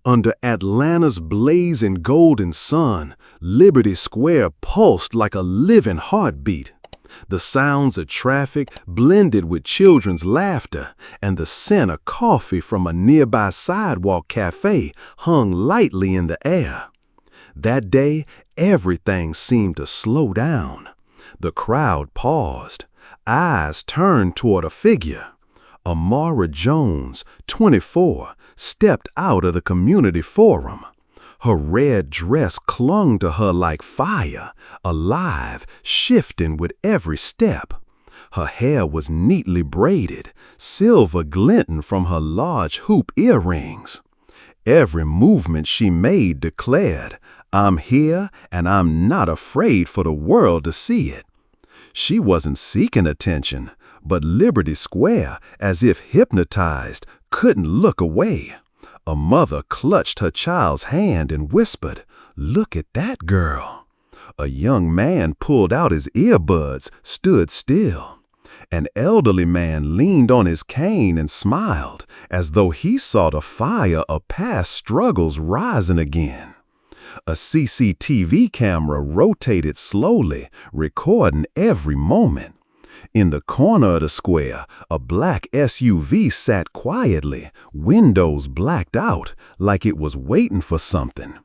Under Atlanta's blazing golden sun, Liberty Square pulsed like a living heartbeat. The sounds of traffic blended with children's laughter, and the scent of coffee from a nearby sidewalk cafe hung lightly in the air. That day, everything seemed to slow down. The crowd paused, eyes turned toward a figure. Amara Jones, 24, stepped out of the community forum. Her red dress clung to her like fire, alive, shifting with every step. Her hair was neatly braided, silver glinting from her large hoop earrings. Every movement she made declared, "I'm here and I'm not afraid for the world to see it." She wasn't seeking attention, but Liberty Square, as if hypnotized, couldn't look away. A mother clutched her child's hand and whispered, "Look at that girl." A young man pulled out his earbuds, stood still. An elderly man leaned on his cane and smiled, as though he saw the fire of past struggles rising again. A CCTV camera rotated slowly, recording every moment. In the corner of the square, a black SUV sat quietly, windows blacked out, like it was waiting for something.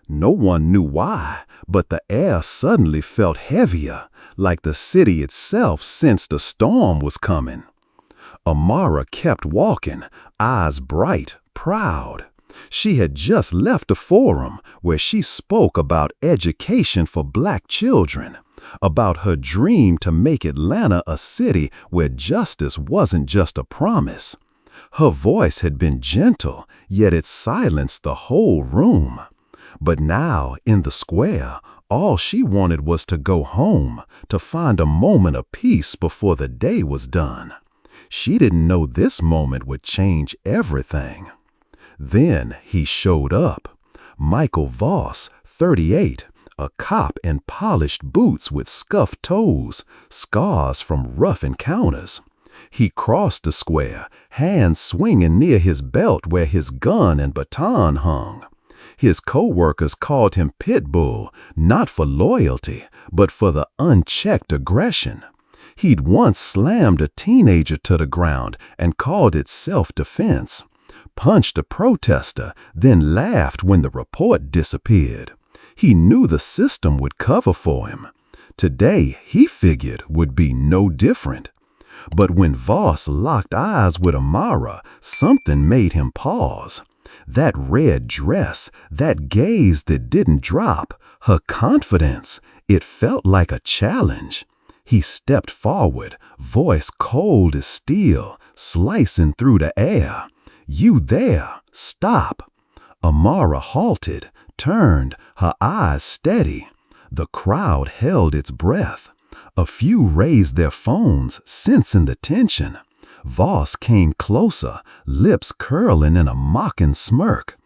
No one knew why, but the air suddenly felt heavier, like the city itself sensed a storm was coming. Amara kept walking, eyes bright, proud. She had just left a forum where she spoke about education for black children, about her dream to make Atlanta a city where justice wasn't just a promise. Her voice had been gentle, yet it silenced the whole room. But now, in the square, all she wanted was to go home, to find a moment of peace before the day was done. She didn't know this moment would change everything. Then he showed up. Michael Voss, 38, a cop in polished boots with scuffed toes, scars from rough encounters. He crossed the square, hands swinging near his belt where his gun and baton hung. His co-workers called him Pitbull, not for loyalty, but for the unchecked aggression. He'd once slammed a teenager to the ground and called it self-defense, punched a protester, then laughed when the report disappeared. He knew the system would cover for him. Today, he figured, would be no different. But when Voss locked eyes with Amara, something made him pause. That red dress, that gaze that didn't drop, her confidence, it felt like a challenge. He stepped forward, voice cold as steel, slicing through the air. "You there, stop." Amara halted, turned, her eyes steady. The crowd held its breath. A few raised their phones, sensing the tension. Voss came closer, lips curling in a mocking smirk.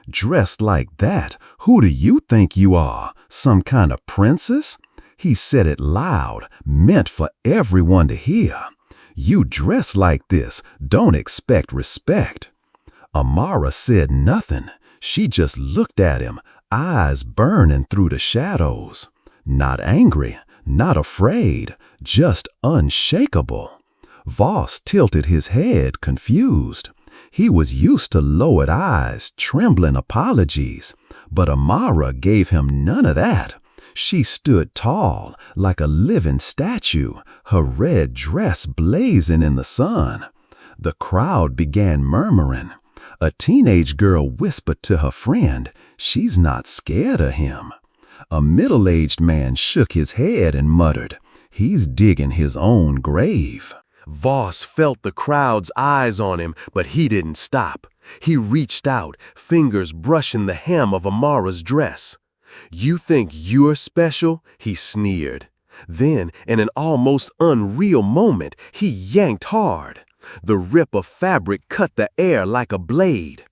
"Dressed like that, who do you think you are? Some kind of princess?" He said it loud, meant for everyone to hear. "You dress like this, don't expect respect." Amara said nothing. She just looked at him, eyes burning through the shadows. Not angry, not afraid, just unshakable. Voss tilted his head, confused. He was used to lowered eyes, trembling apologies. But Amara gave him none of that. She stood tall, like a living statue, her red dress blazing in the sun. The crowd began murmuring. A teenage girl whispered to her friend, "She's not scared of him." A middle-aged man shook his head and muttered, "He's digging his own grave." Voss felt the crowd's eyes on him, but he didn't stop. He reached out, fingers brushing the hem of Amara's dress. "You think you're special?" he sneered. Then, in an almost unreal moment, he yanked hard. The rip of fabric cut the air like a blade.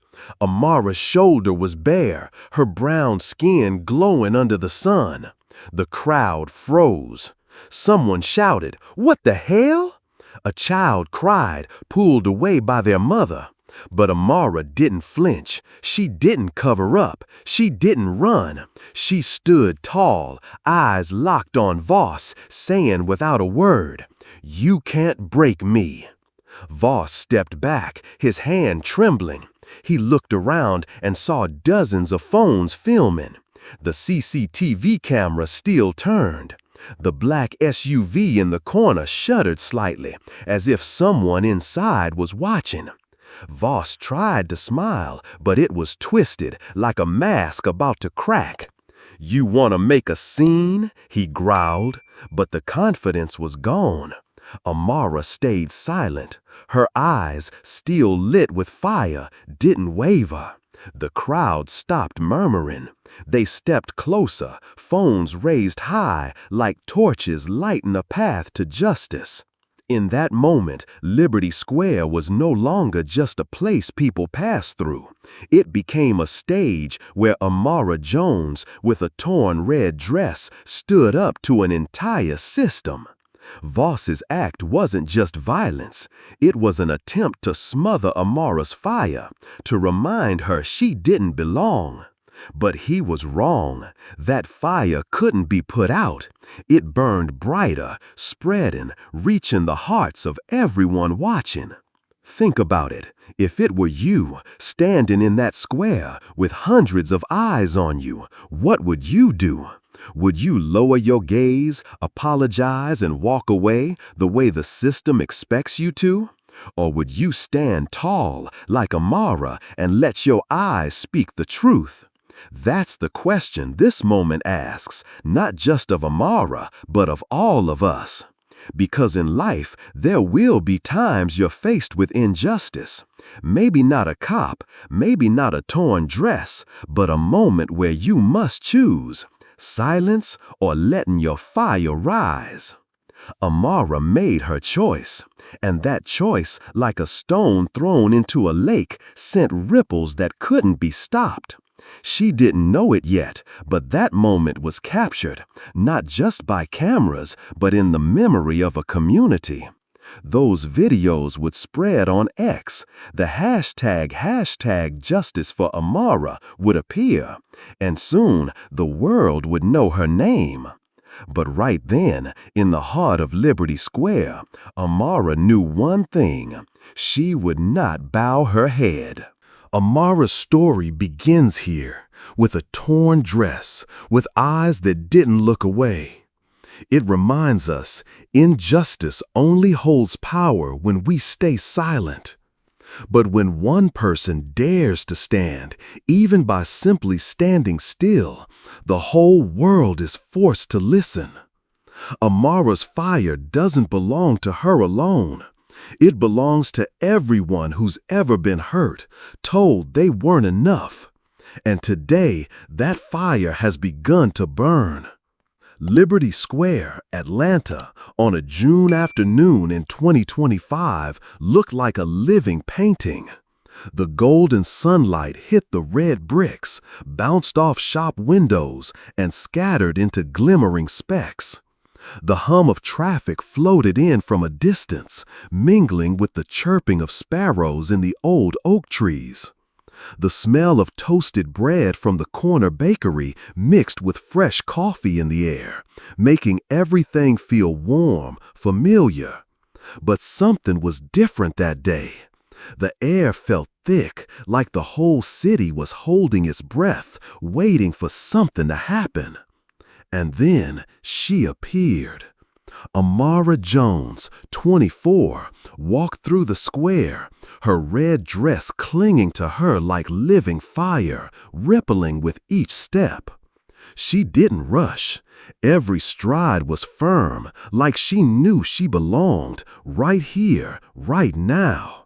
Amara's shoulder was bare, her brown skin glowing under the sun. The crowd froze. Someone shouted, "What the hell?" A child cried, pulled away by their mother. But Amara didn't flinch. She didn't cover up. She didn't run. She stood tall, eyes locked on Voss, saying without a word, "You can't break me." Voss stepped back, his hand trembling. He looked around and saw dozens of phones filming. The CCTV camera still turned. The black SUV in the corner shuddered slightly, as if someone inside was watching. Voss tried to smile, but it was twisted, like a mask about to crack. "You want to make a scene?" he growled, but the confidence was gone. Amara stayed silent. Her eyes, still lit with fire, didn't waver. The crowd stopped murmuring. They stepped closer, phones raised high like torches lighting a path to justice. In that moment, Liberty Square was no longer just a place people passed through. It became a stage where Amara Jones, with a torn red dress, stood up to an entire system. Voss's act wasn't just violence. It was an attempt to smother Amara's fire, to remind her she didn't belong. But he was wrong. That fire couldn't be put out. It burned brighter, spreading, reaching the hearts of everyone watching. Think about it. If it were you, standing in that square, with hundreds of eyes on you, what would you do? Would you lower your gaze, apologize, and walk away the way the system expects you to? Or would you stand tall, like Amara, and let your eyes speak the truth? That's the question this moment asks, not just of Amara, but of all of us. Because in life, there will be times you're faced with injustice. Maybe not a cop, maybe not a torn dress, but a moment where you must choose silence or letting your fire rise. Amara made her choice, and that choice, like a stone thrown into a lake, sent ripples that couldn't be stopped. She didn't know it yet, but that moment was captured, not just by cameras, but in the memory of a community. Those videos would spread on X. The hashtag #JusticeForAmara would appear, and soon the world would know her name. But right then, in the heart of Liberty Square, Amara knew one thing: she would not bow her head. Amara's story begins here, with a torn dress, with eyes that didn't look away. It reminds us, injustice only holds power when we stay silent. But when one person dares to stand, even by simply standing still, the whole world is forced to listen. Amara's fire doesn't belong to her alone. It belongs to everyone who's ever been hurt, told they weren't enough. And today, that fire has begun to burn. Liberty Square, Atlanta, on a June afternoon in 2025, looked like a living painting. The golden sunlight hit the red bricks, bounced off shop windows, and scattered into glimmering specks. The hum of traffic floated in from a distance, mingling with the chirping of sparrows in the old oak trees. The smell of toasted bread from the corner bakery mixed with fresh coffee in the air, making everything feel warm, familiar. But something was different that day. The air felt thick, like the whole city was holding its breath, waiting for something to happen. And then she appeared. Amara Jones, 24, walked through the square, her red dress clinging to her like living fire, rippling with each step. She didn't rush. Every stride was firm, like she knew she belonged, right here, right now.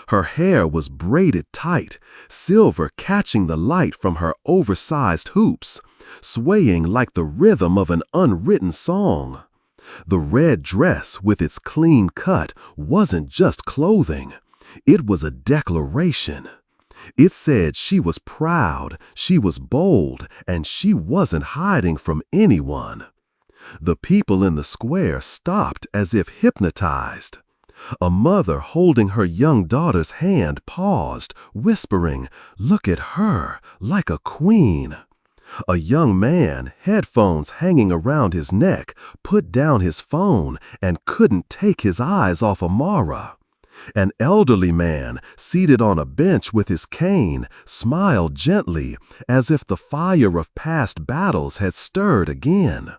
Her hair was braided tight, silver catching the light from her oversized hoops, swaying like the rhythm of an unwritten song. The red dress, with its clean cut, wasn't just clothing. It was a declaration. It said she was proud, she was bold, and she wasn't hiding from anyone. The people in the square stopped as if hypnotized. A mother holding her young daughter's hand paused, whispering, "Look at her, like a queen." A young man, headphones hanging around his neck, put down his phone and couldn't take his eyes off Amara. An elderly man, seated on a bench with his cane, smiled gently, as if the fire of past battles had stirred again.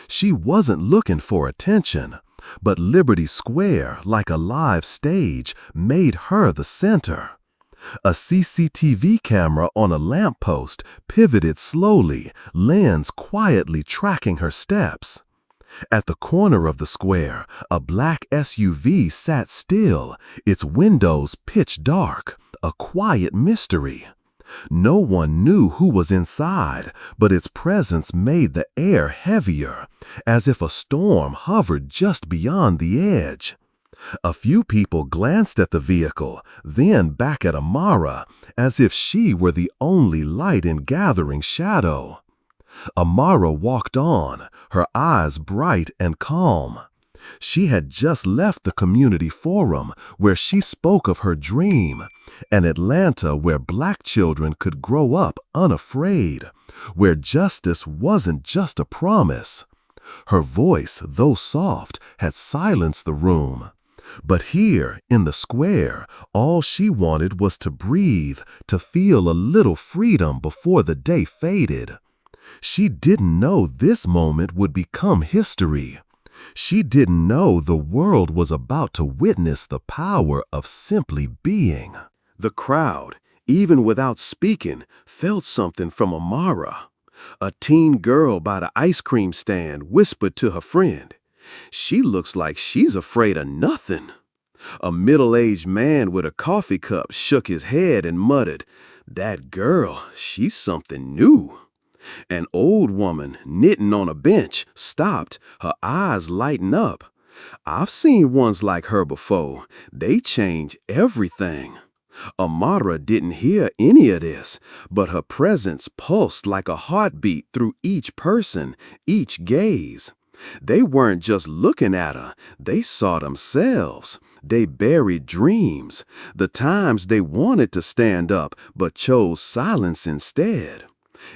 She wasn't looking for attention, but Liberty Square, like a live stage, made her the center. A CCTV camera on a lamppost pivoted slowly, lens quietly tracking her steps. At the corner of the square, a black SUV sat still, its windows pitch dark, a quiet mystery. No one knew who was inside, but its presence made the air heavier, as if a storm hovered just beyond the edge. A few people glanced at the vehicle, then back at Amara, as if she were the only light in gathering shadow. Amara walked on, her eyes bright and calm. She had just left the community forum where she spoke of her dream, an Atlanta where Black children could grow up unafraid, where justice wasn't just a promise. Her voice, though soft, had silenced the room. But here, in the square, all she wanted was to breathe, to feel a little freedom before the day faded. She didn't know this moment would become history. She didn't know the world was about to witness the power of simply being. The crowd, even without speaking, felt something from Amara. A teen girl by the ice cream stand whispered to her friend, "She looks like she's afraid of nothing." A middle-aged man with a coffee cup shook his head and muttered, "That girl, she's something new." An old woman, knitting on a bench, stopped, her eyes lighting up. "I've seen ones like her before. They change everything." Amara didn't hear any of this, but her presence pulsed like a heartbeat through each person, each gaze. They weren't just looking at her, they saw themselves. They buried dreams, the times they wanted to stand up but chose silence instead.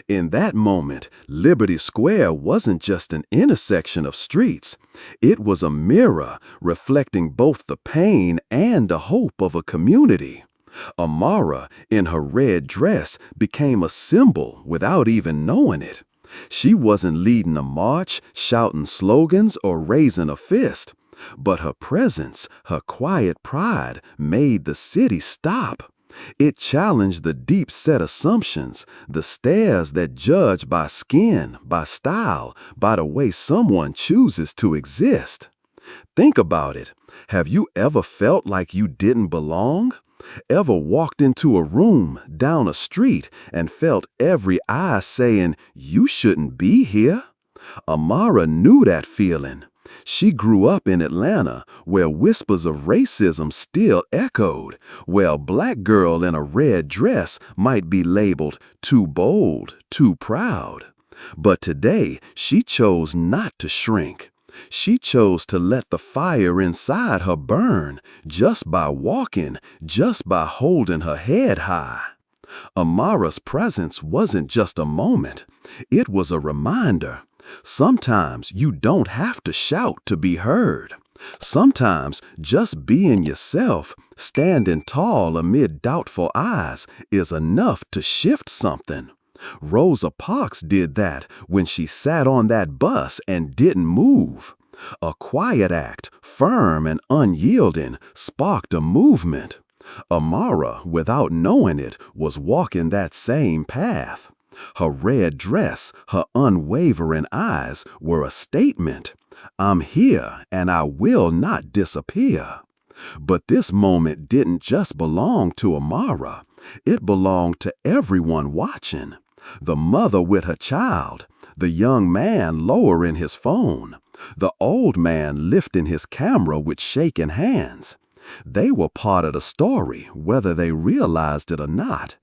In that moment, Liberty Square wasn't just an intersection of streets. It was a mirror reflecting both the pain and the hope of a community. Amara, in her red dress, became a symbol without even knowing it. She wasn't leading a march, shouting slogans, or raising a fist. But her presence, her quiet pride, made the city stop. It challenged the deep-set assumptions, the stares that judge by skin, by style, by the way someone chooses to exist. Think about it. Have you ever felt like you didn't belong? Ever walked into a room, down a street, and felt every eye saying, "You shouldn't be here"? Amara knew that feeling. She grew up in Atlanta, where whispers of racism still echoed, where a Black girl in a red dress might be labeled too bold, too proud. But today, she chose not to shrink. She chose to let the fire inside her burn, just by walking, just by holding her head high. Amara's presence wasn't just a moment. It was a reminder. Sometimes you don't have to shout to be heard. Sometimes just being yourself, standing tall amid doubtful eyes, is enough to shift something. Rosa Parks did that when she sat on that bus and didn't move. A quiet act, firm and unyielding, sparked a movement. Amara, without knowing it, was walking that same path. Her red dress, her unwavering eyes were a statement. I'm here and I will not disappear. But this moment didn't just belong to Amara. It belonged to everyone watching. The mother with her child, the young man lowering his phone, the old man lifting his camera with shaking hands. They were part of the story, whether they realized it or not.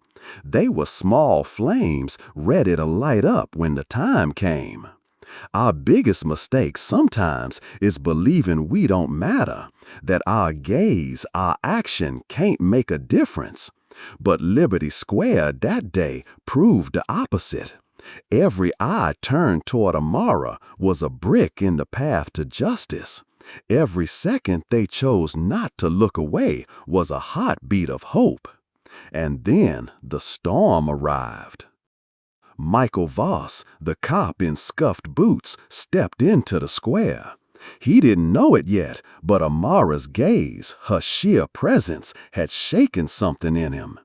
They were small flames ready to light up when the time came. Our biggest mistake sometimes is believing we don't matter, that our gaze, our action can't make a difference. But Liberty Square that day proved the opposite. Every eye turned toward Amara was a brick in the path to justice. Every second they chose not to look away was a heartbeat of hope. And then the storm arrived. Michael Voss, the cop in scuffed boots, stepped into the square. He didn't know it yet, but Amara's gaze, her sheer presence, had shaken something in him.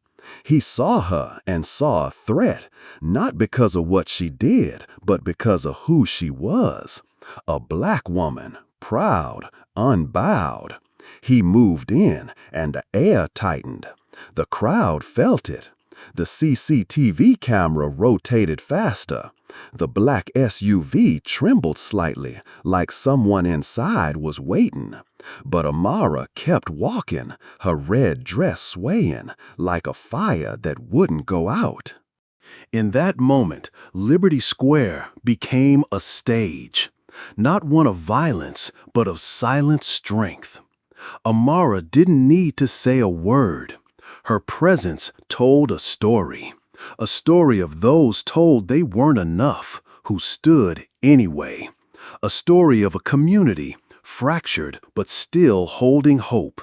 He saw her and saw a threat, not because of what she did, but because of who she was. A black woman, proud, unbowed. He moved in, and the air tightened. The crowd felt it. The CCTV camera rotated faster. The black SUV trembled slightly, like someone inside was waiting. But Amara kept walking, her red dress swaying, like a fire that wouldn't go out. In that moment, Liberty Square became a stage, not one of violence, but of silent strength. Amara didn't need to say a word. Her presence told a story of those told they weren't enough, who stood anyway. A story of a community, fractured but still holding hope.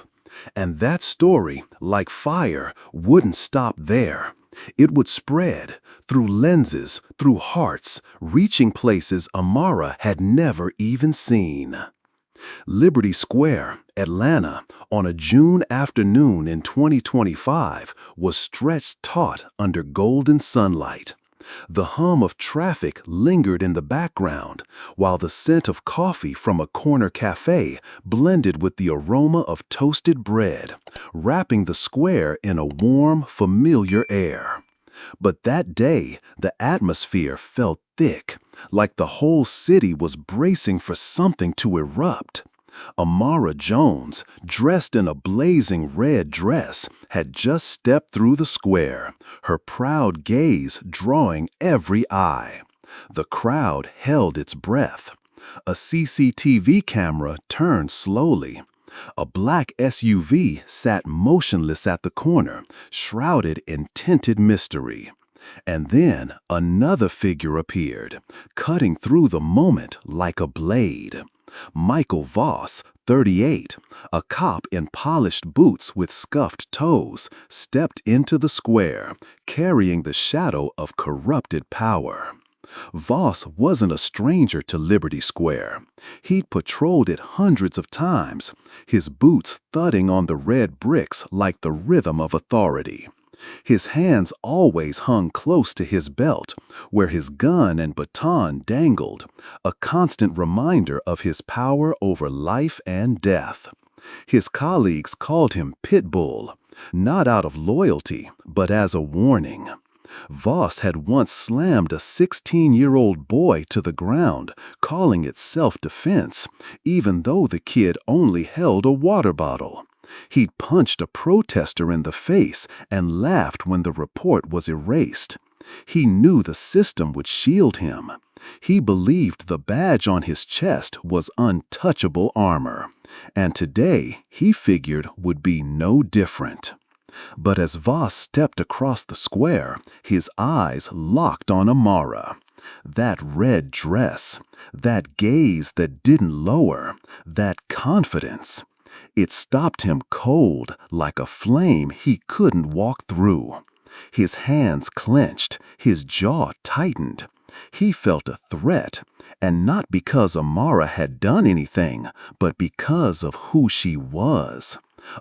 And that story, like fire, wouldn't stop there. It would spread through lenses, through hearts, reaching places Amara had never even seen. Liberty Square, Atlanta, on a June afternoon in 2025, was stretched taut under golden sunlight. The hum of traffic lingered in the background, while the scent of coffee from a corner cafe blended with the aroma of toasted bread, wrapping the square in a warm, familiar air. But that day, the atmosphere felt thick, like the whole city was bracing for something to erupt. Amara Jones, dressed in a blazing red dress, had just stepped through the square, her proud gaze drawing every eye. The crowd held its breath. A CCTV camera turned slowly. A black SUV sat motionless at the corner, shrouded in tinted mystery. And then another figure appeared, cutting through the moment like a blade. Michael Voss, 38, a cop in polished boots with scuffed toes, stepped into the square, carrying the shadow of corrupted power. Voss wasn't a stranger to Liberty Square. He'd patrolled it hundreds of times, his boots thudding on the red bricks like the rhythm of authority. His hands always hung close to his belt, where his gun and baton dangled, a constant reminder of his power over life and death. His colleagues called him Pitbull, not out of loyalty, but as a warning. Voss had once slammed a 16-year-old boy to the ground, calling it self-defense, even though the kid only held a water bottle. He'd punched a protester in the face and laughed when the report was erased. He knew the system would shield him. He believed the badge on his chest was untouchable armor, and today he figured would be no different. But as Voss stepped across the square, his eyes locked on Amara. That red dress, that gaze that didn't lower, that confidence. It stopped him cold like a flame he couldn't walk through. His hands clenched, his jaw tightened. He felt a threat, and not because Amara had done anything, but because of who she was.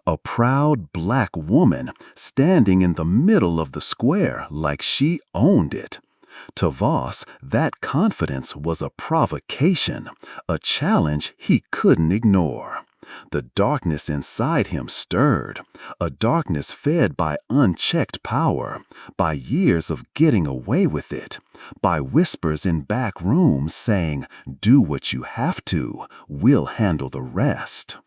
A proud black woman standing in the middle of the square like she owned it. To Voss, that confidence was a provocation, a challenge he couldn't ignore. The darkness inside him stirred, a darkness fed by unchecked power, by years of getting away with it, by whispers in back rooms saying, "Do what you have to, we'll handle the rest."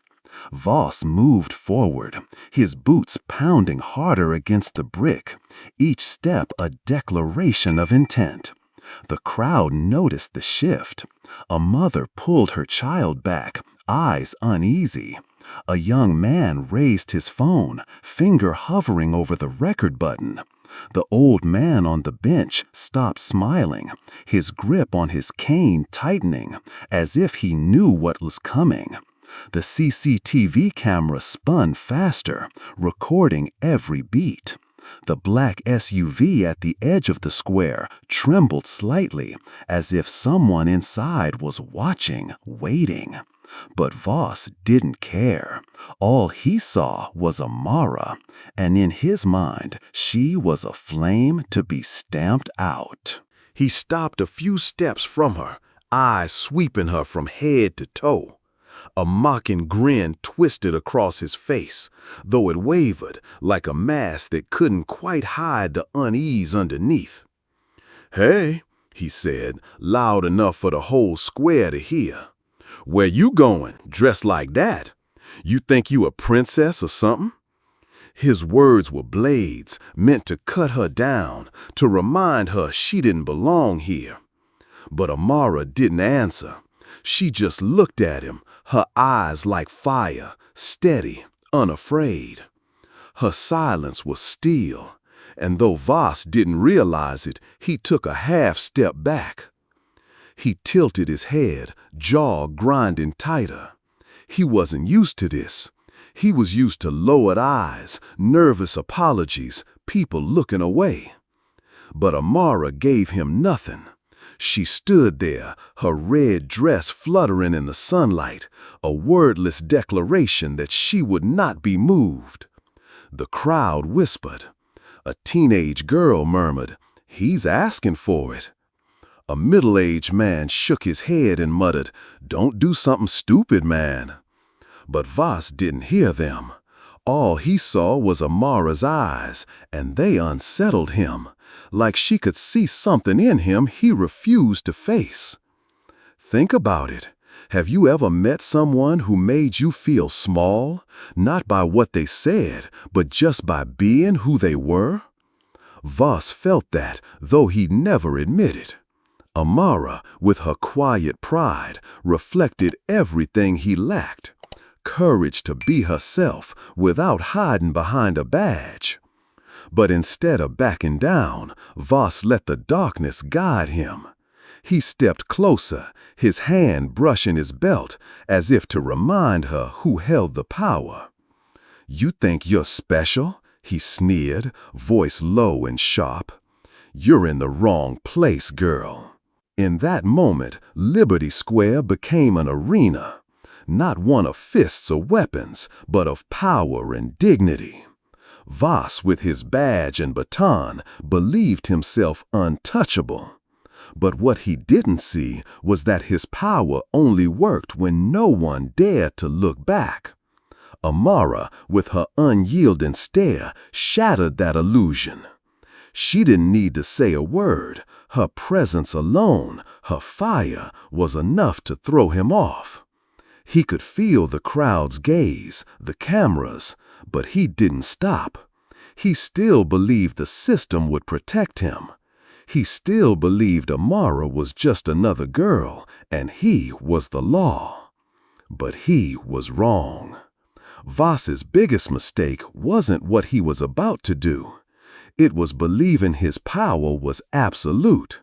Voss moved forward, his boots pounding harder against the brick, each step a declaration of intent. The crowd noticed the shift. A mother pulled her child back, eyes uneasy. A young man raised his phone, finger hovering over the record button. The old man on the bench stopped smiling, his grip on his cane tightening, as if he knew what was coming. The CCTV camera spun faster, recording every beat. The black SUV at the edge of the square trembled slightly, as if someone inside was watching, waiting. But Voss didn't care. All he saw was Amara, and in his mind, she was a flame to be stamped out. He stopped a few steps from her, eyes sweeping her from head to toe. A mocking grin twisted across his face, though it wavered like a mask that couldn't quite hide the unease underneath. "Hey," he said, loud enough for the whole square to hear. "Where you going, dressed like that? You think you a princess or something?" His words were blades, meant to cut her down, to remind her she didn't belong here. But Amara didn't answer. She just looked at him, her eyes like fire, steady, unafraid. Her silence was steel, and though Voss didn't realize it, he took a half step back. He tilted his head, jaw grinding tighter. He wasn't used to this. He was used to lowered eyes, nervous apologies, people looking away. But Amara gave him nothing. She stood there, her red dress fluttering in the sunlight, a wordless declaration that she would not be moved. The crowd whispered. A teenage girl murmured, "He's asking for it." A middle-aged man shook his head and muttered, "Don't do something stupid, man." But Voss didn't hear them. All he saw was Amara's eyes, and they unsettled him, like she could see something in him he refused to face. Think about it. Have you ever met someone who made you feel small, not by what they said, but just by being who they were? Voss felt that, though he'd never admit it. Amara, with her quiet pride, reflected everything he lacked. Courage to be herself without hiding behind a badge. But instead of backing down, Voss let the darkness guide him. He stepped closer, his hand brushing his belt, as if to remind her who held the power. "You think you're special?" he sneered, voice low and sharp. "You're in the wrong place, girl." In that moment, Liberty Square became an arena. Not one of fists or weapons, but of power and dignity. Voss, with his badge and baton, believed himself untouchable. But what he didn't see was that his power only worked when no one dared to look back. Amara, with her unyielding stare, shattered that illusion. She didn't need to say a word. Her presence alone, her fire, was enough to throw him off. He could feel the crowd's gaze, the cameras, but he didn't stop. He still believed the system would protect him. He still believed Amara was just another girl, and he was the law. But he was wrong. Voss's biggest mistake wasn't what he was about to do. It was believing his power was absolute.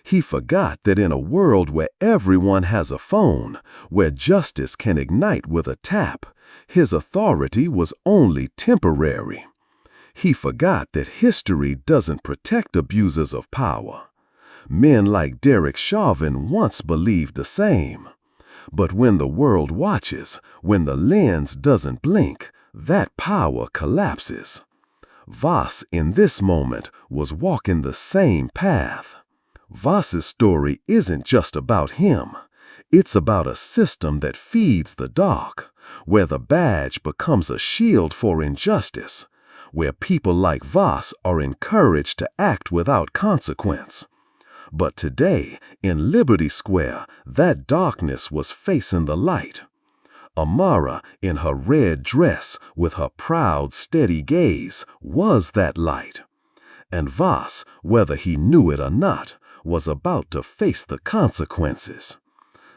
He forgot that in a world where everyone has a phone, where justice can ignite with a tap, his authority was only temporary. He forgot that history doesn't protect abusers of power. Men like Derek Chauvin once believed the same. But when the world watches, when the lens doesn't blink, that power collapses. Voss, in this moment, was walking the same path. Voss's story isn't just about him. It's about a system that feeds the dark, where the badge becomes a shield for injustice, where people like Voss are encouraged to act without consequence. But today, in Liberty Square, that darkness was facing the light. Amara, in her red dress, with her proud, steady gaze, was that light. And Voss, whether he knew it or not, was about to face the consequences.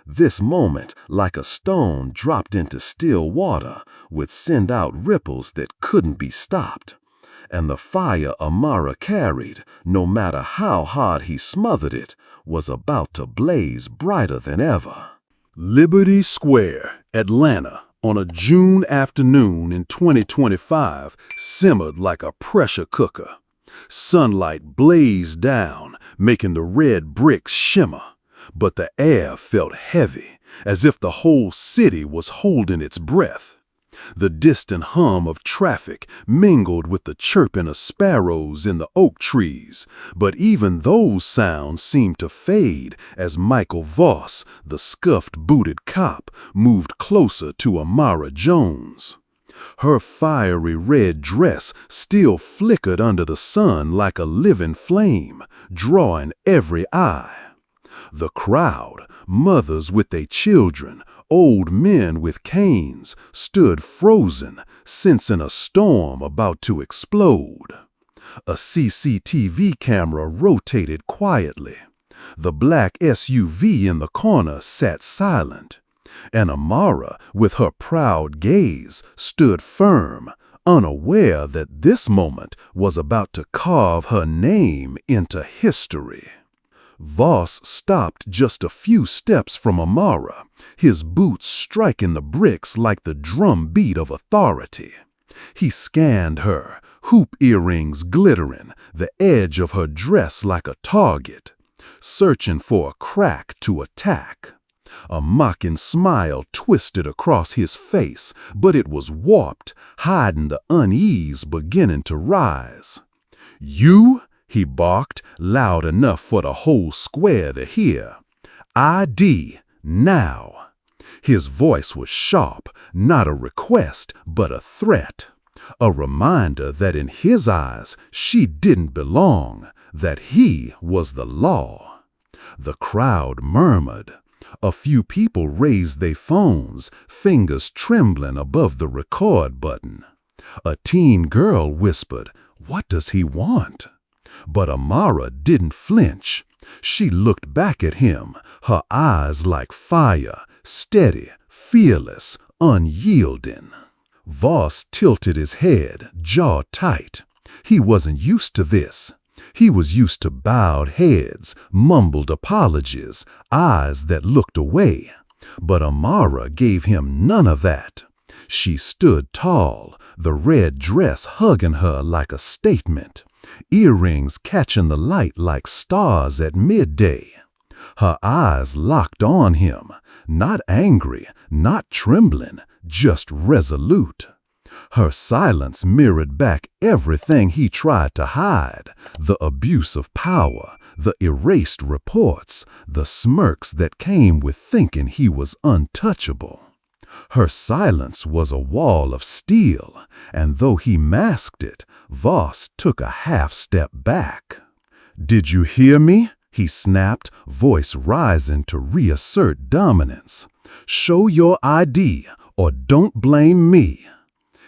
This moment, like a stone dropped into still water, would send out ripples that couldn't be stopped. And the fire Amara carried, no matter how hard he smothered it, was about to blaze brighter than ever. Liberty Square, Atlanta, on a June afternoon in 2025, simmered like a pressure cooker. Sunlight blazed down, making the red bricks shimmer, but the air felt heavy, as if the whole city was holding its breath. The distant hum of traffic mingled with the chirping of sparrows in the oak trees, but even those sounds seemed to fade as Michael Voss, the scuffed-booted cop, moved closer to Amara Jones. Her fiery red dress still flickered under the sun like a living flame, drawing every eye. The crowd, mothers with their children, old men with canes, stood frozen, sensing a storm about to explode. A CCTV camera rotated quietly. The black SUV in the corner sat silent, and Amara, with her proud gaze, stood firm, unaware that this moment was about to carve her name into history. Voss stopped just a few steps from Amara, his boots striking the bricks like the drum beat of authority. He scanned her, hoop earrings glittering, the edge of her dress like a target, searching for a crack to attack. A mocking smile twisted across his face, but it was warped, hiding the unease beginning to rise. "You?" he barked, loud enough for the whole square to hear. "ID, now." His voice was sharp, not a request, but a threat. A reminder that in his eyes she didn't belong, that he was the law. The crowd murmured. A few people raised their phones, fingers trembling above the record button. A teen girl whispered, "What does he want?" But Amara didn't flinch. She looked back at him, her eyes like fire, steady, fearless, unyielding. Voss tilted his head, jaw tight. He wasn't used to this. He was used to bowed heads, mumbled apologies, eyes that looked away. But Amara gave him none of that. She stood tall, the red dress hugging her like a statement, earrings catching the light like stars at midday. Her eyes locked on him, not angry, not trembling, just resolute. Her silence mirrored back everything he tried to hide, the abuse of power, the erased reports, the smirks that came with thinking he was untouchable. Her silence was a wall of steel, and though he masked it, Voss took a half-step back. "Did you hear me?" he snapped, voice rising to reassert dominance. "Show your ID, or don't blame me."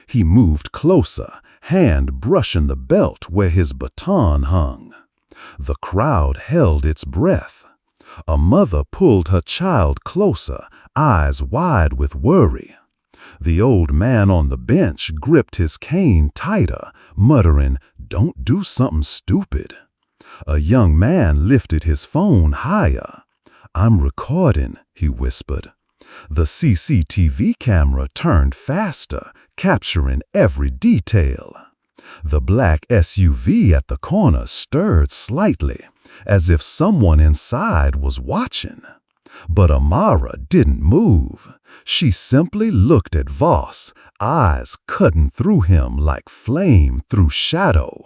He moved closer, hand brushing the belt where his baton hung. The crowd held its breath. A mother pulled her child closer, eyes wide with worry. The old man on the bench gripped his cane tighter, muttering, "Don't do something stupid." A young man lifted his phone higher. "I'm recording," he whispered. The CCTV camera turned faster, capturing every detail. The black SUV at the corner stirred slightly, as if someone inside was watching. But Amara didn't move. She simply looked at Voss, eyes cutting through him like flame through shadow,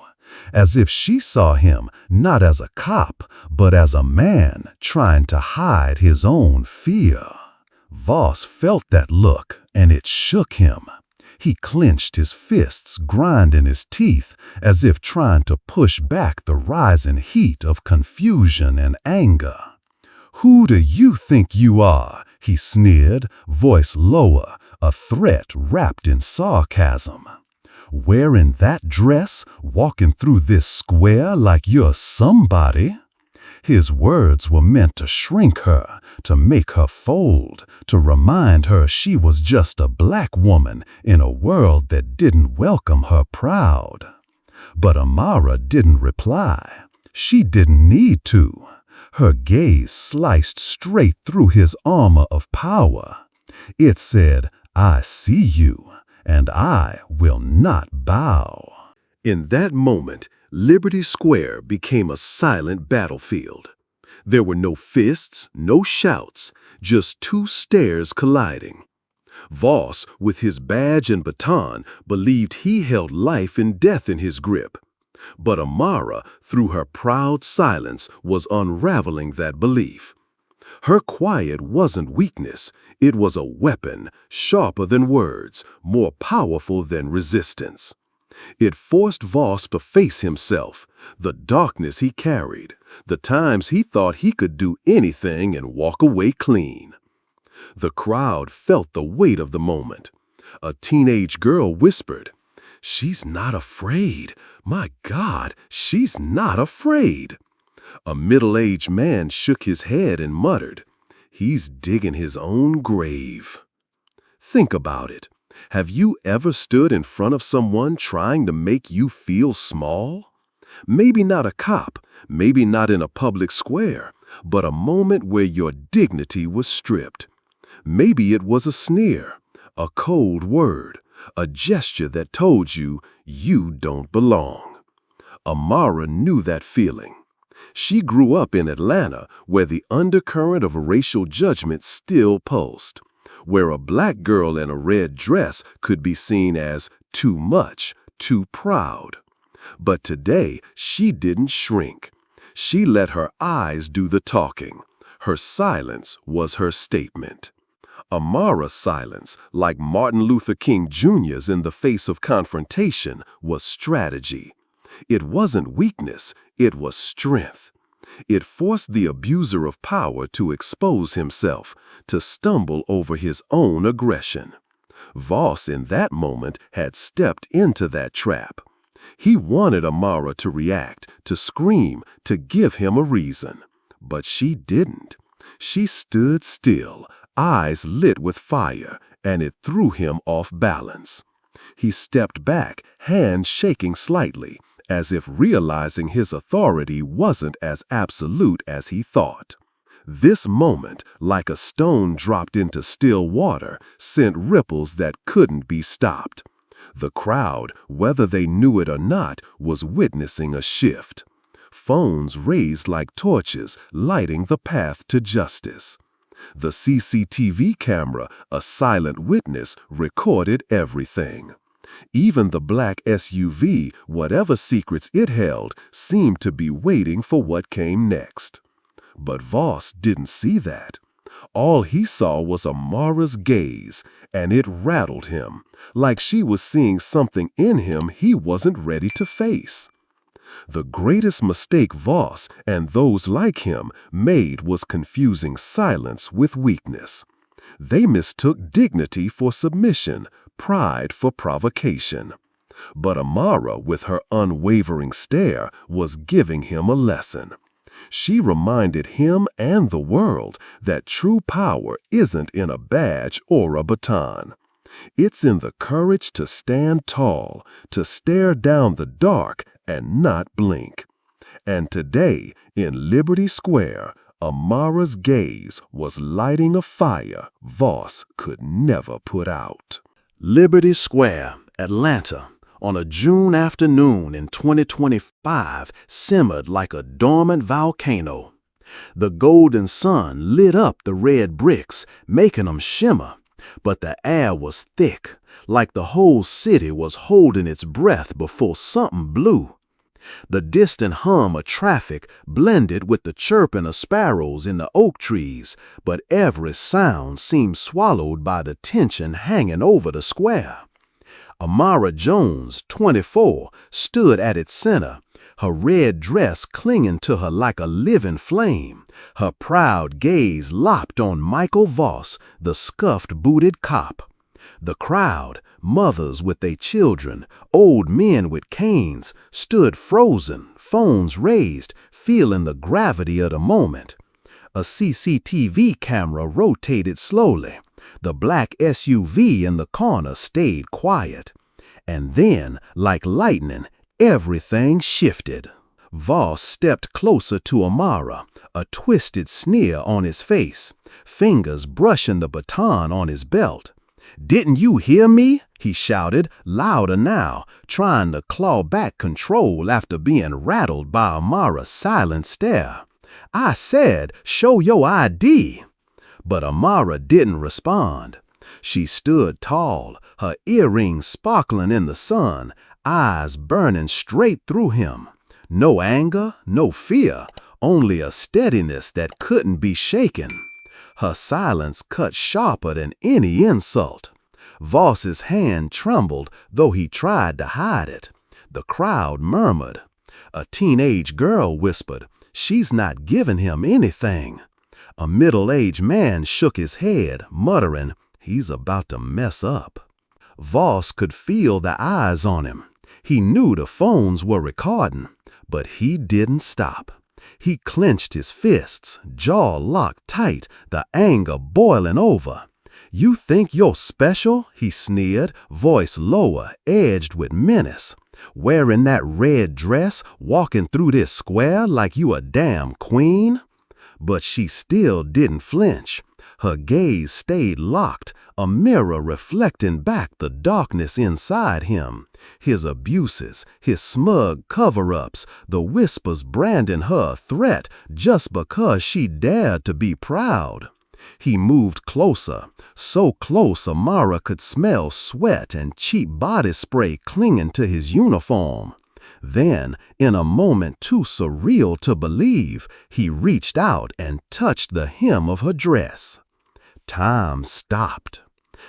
as if she saw him not as a cop, but as a man trying to hide his own fear. Voss felt that look, and it shook him. He clenched his fists, grinding his teeth, as if trying to push back the rising heat of confusion and anger. "Who do you think you are?" he sneered, voice lower, a threat wrapped in sarcasm. "Wearing that dress, walking through this square like you're somebody?" His words were meant to shrink her, to make her fold, to remind her she was just a black woman in a world that didn't welcome her proud. But Amara didn't reply. She didn't need to. Her gaze sliced straight through his armor of power. It said, "I see you, and I will not bow." In that moment, Liberty Square became a silent battlefield. There were no fists, no shouts, just two stares colliding. Voss, with his badge and baton, believed he held life and death in his grip. But Amara, through her proud silence, was unraveling that belief. Her quiet wasn't weakness, it was a weapon, sharper than words, more powerful than resistance. It forced Voss to face himself, the darkness he carried, the times he thought he could do anything and walk away clean. The crowd felt the weight of the moment. A teenage girl whispered, "She's not afraid. My God, she's not afraid." A middle-aged man shook his head and muttered, "He's digging his own grave." Think about it. Have you ever stood in front of someone trying to make you feel small? Maybe not a cop, maybe not in a public square, but a moment where your dignity was stripped. Maybe it was a sneer, a cold word, a gesture that told you you don't belong. Amara knew that feeling. She grew up in Atlanta, where the undercurrent of racial judgment still pulsed, where a black girl in a red dress could be seen as too much, too proud. But today, she didn't shrink. She let her eyes do the talking. Her silence was her statement. Amara's silence, like Martin Luther King Jr.'s in the face of confrontation, was strategy. It wasn't weakness, it was strength. It forced the abuser of power to expose himself, to stumble over his own aggression. Voss, in that moment, had stepped into that trap. He wanted Amara to react, to scream, to give him a reason. But she didn't. She stood still, eyes lit with fire, and it threw him off balance. He stepped back, hands shaking slightly, as if realizing his authority wasn't as absolute as he thought. This moment, like a stone dropped into still water, sent ripples that couldn't be stopped. The crowd, whether they knew it or not, was witnessing a shift. Phones raised like torches, lighting the path to justice. The CCTV camera, a silent witness, recorded everything. Even the black SUV, whatever secrets it held, seemed to be waiting for what came next. But Voss didn't see that. All he saw was Amara's gaze, and it rattled him, like she was seeing something in him he wasn't ready to face. The greatest mistake Voss and those like him made was confusing silence with weakness. They mistook dignity for submission, pride for provocation. But Amara, with her unwavering stare, was giving him a lesson. She reminded him and the world that true power isn't in a badge or a baton. It's in the courage to stand tall, to stare down the dark and not blink. And today, in Liberty Square, Amara's gaze was lighting a fire Voss could never put out. Liberty Square, Atlanta, on a June afternoon in 2025, simmered like a dormant volcano. The golden sun lit up the red bricks, making them shimmer, but the air was thick, like the whole city was holding its breath before something blew. The distant hum of traffic blended with the chirping of sparrows in the oak trees, but every sound seemed swallowed by the tension hanging over the square. Amara Jones, 24, stood at its center, her red dress clinging to her like a living flame, her proud gaze locked on Michael Voss, the scuffed-booted cop. The crowd, mothers with their children, old men with canes, stood frozen, phones raised, feeling the gravity of the moment. A CCTV camera rotated slowly. The black SUV in the corner stayed quiet. And then, like lightning, everything shifted. Voss stepped closer to Amara, a twisted sneer on his face, fingers brushing the baton on his belt. "Didn't you hear me?" he shouted, louder now, trying to claw back control after being rattled by Amara's silent stare. "I said, show your ID." But Amara didn't respond. She stood tall, her earrings sparkling in the sun, eyes burning straight through him. No anger, no fear, only a steadiness that couldn't be shaken. Her silence cut sharper than any insult. Voss's hand trembled, though he tried to hide it. The crowd murmured. A teenage girl whispered, "She's not giving him anything." A middle-aged man shook his head, muttering, "He's about to mess up." Voss could feel the eyes on him. He knew the phones were recording, but he didn't stop. He clenched his fists, jaw locked tight, the anger boiling over. "You think you're special?" he sneered, voice lower, edged with menace. "Wearing that red dress, walking through this square like you a damn queen?" But she still didn't flinch. Her gaze stayed locked, a mirror reflecting back the darkness inside him. His abuses, his smug cover-ups, the whispers branding her a threat just because she dared to be proud. He moved closer, so close Amara could smell sweat and cheap body spray clinging to his uniform. Then, in a moment too surreal to believe, he reached out and touched the hem of her dress. Time stopped.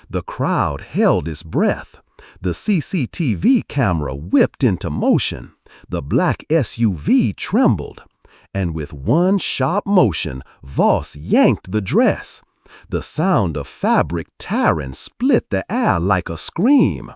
The crowd held its breath. The CCTV camera whipped into motion. The black SUV trembled. And with one sharp motion, Voss yanked the dress. The sound of fabric tearing split the air like a scream.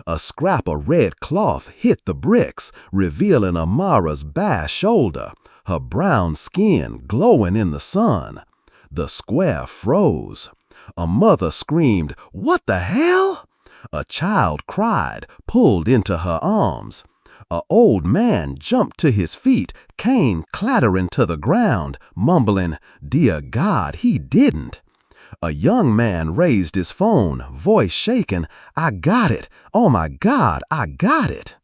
A scrap of red cloth hit the bricks, revealing Amara's bare shoulder, her brown skin glowing in the sun. The square froze. A mother screamed, "What the hell?" A child cried, pulled into her arms. An old man jumped to his feet, cane clattering to the ground, mumbling, "Dear God, he didn't." A young man raised his phone, voice shaking, "I got it. Oh my God, I got it."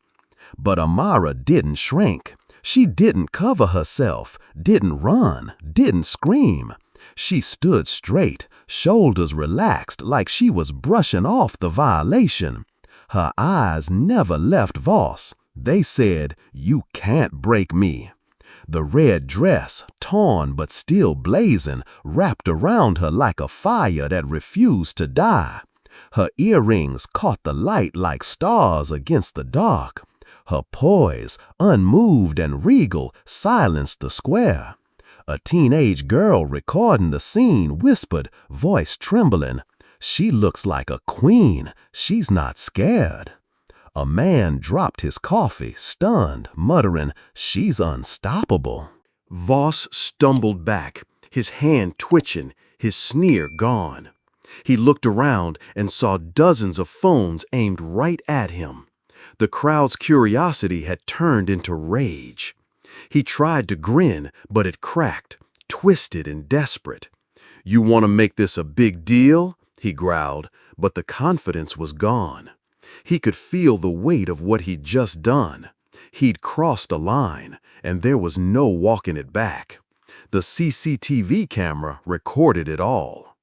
But Amara didn't shrink. She didn't cover herself, didn't run, didn't scream. She stood straight, shoulders relaxed like she was brushing off the violation. Her eyes never left Voss. They said, "You can't break me." The red dress, torn but still blazing, wrapped around her like a fire that refused to die. Her earrings caught the light like stars against the dark. Her poise, unmoved and regal, silenced the square. A teenage girl recording the scene whispered, voice trembling, "She looks like a queen. She's not scared." A man dropped his coffee, stunned, muttering, "She's unstoppable." Voss stumbled back, his hand twitching, his sneer gone. He looked around and saw dozens of phones aimed right at him. The crowd's curiosity had turned into rage. He tried to grin, but it cracked, twisted and desperate. "You want to make this a big deal?" he growled, but the confidence was gone. He could feel the weight of what he'd just done. He'd crossed a line, and there was no walking it back. The CCTV camera recorded it all.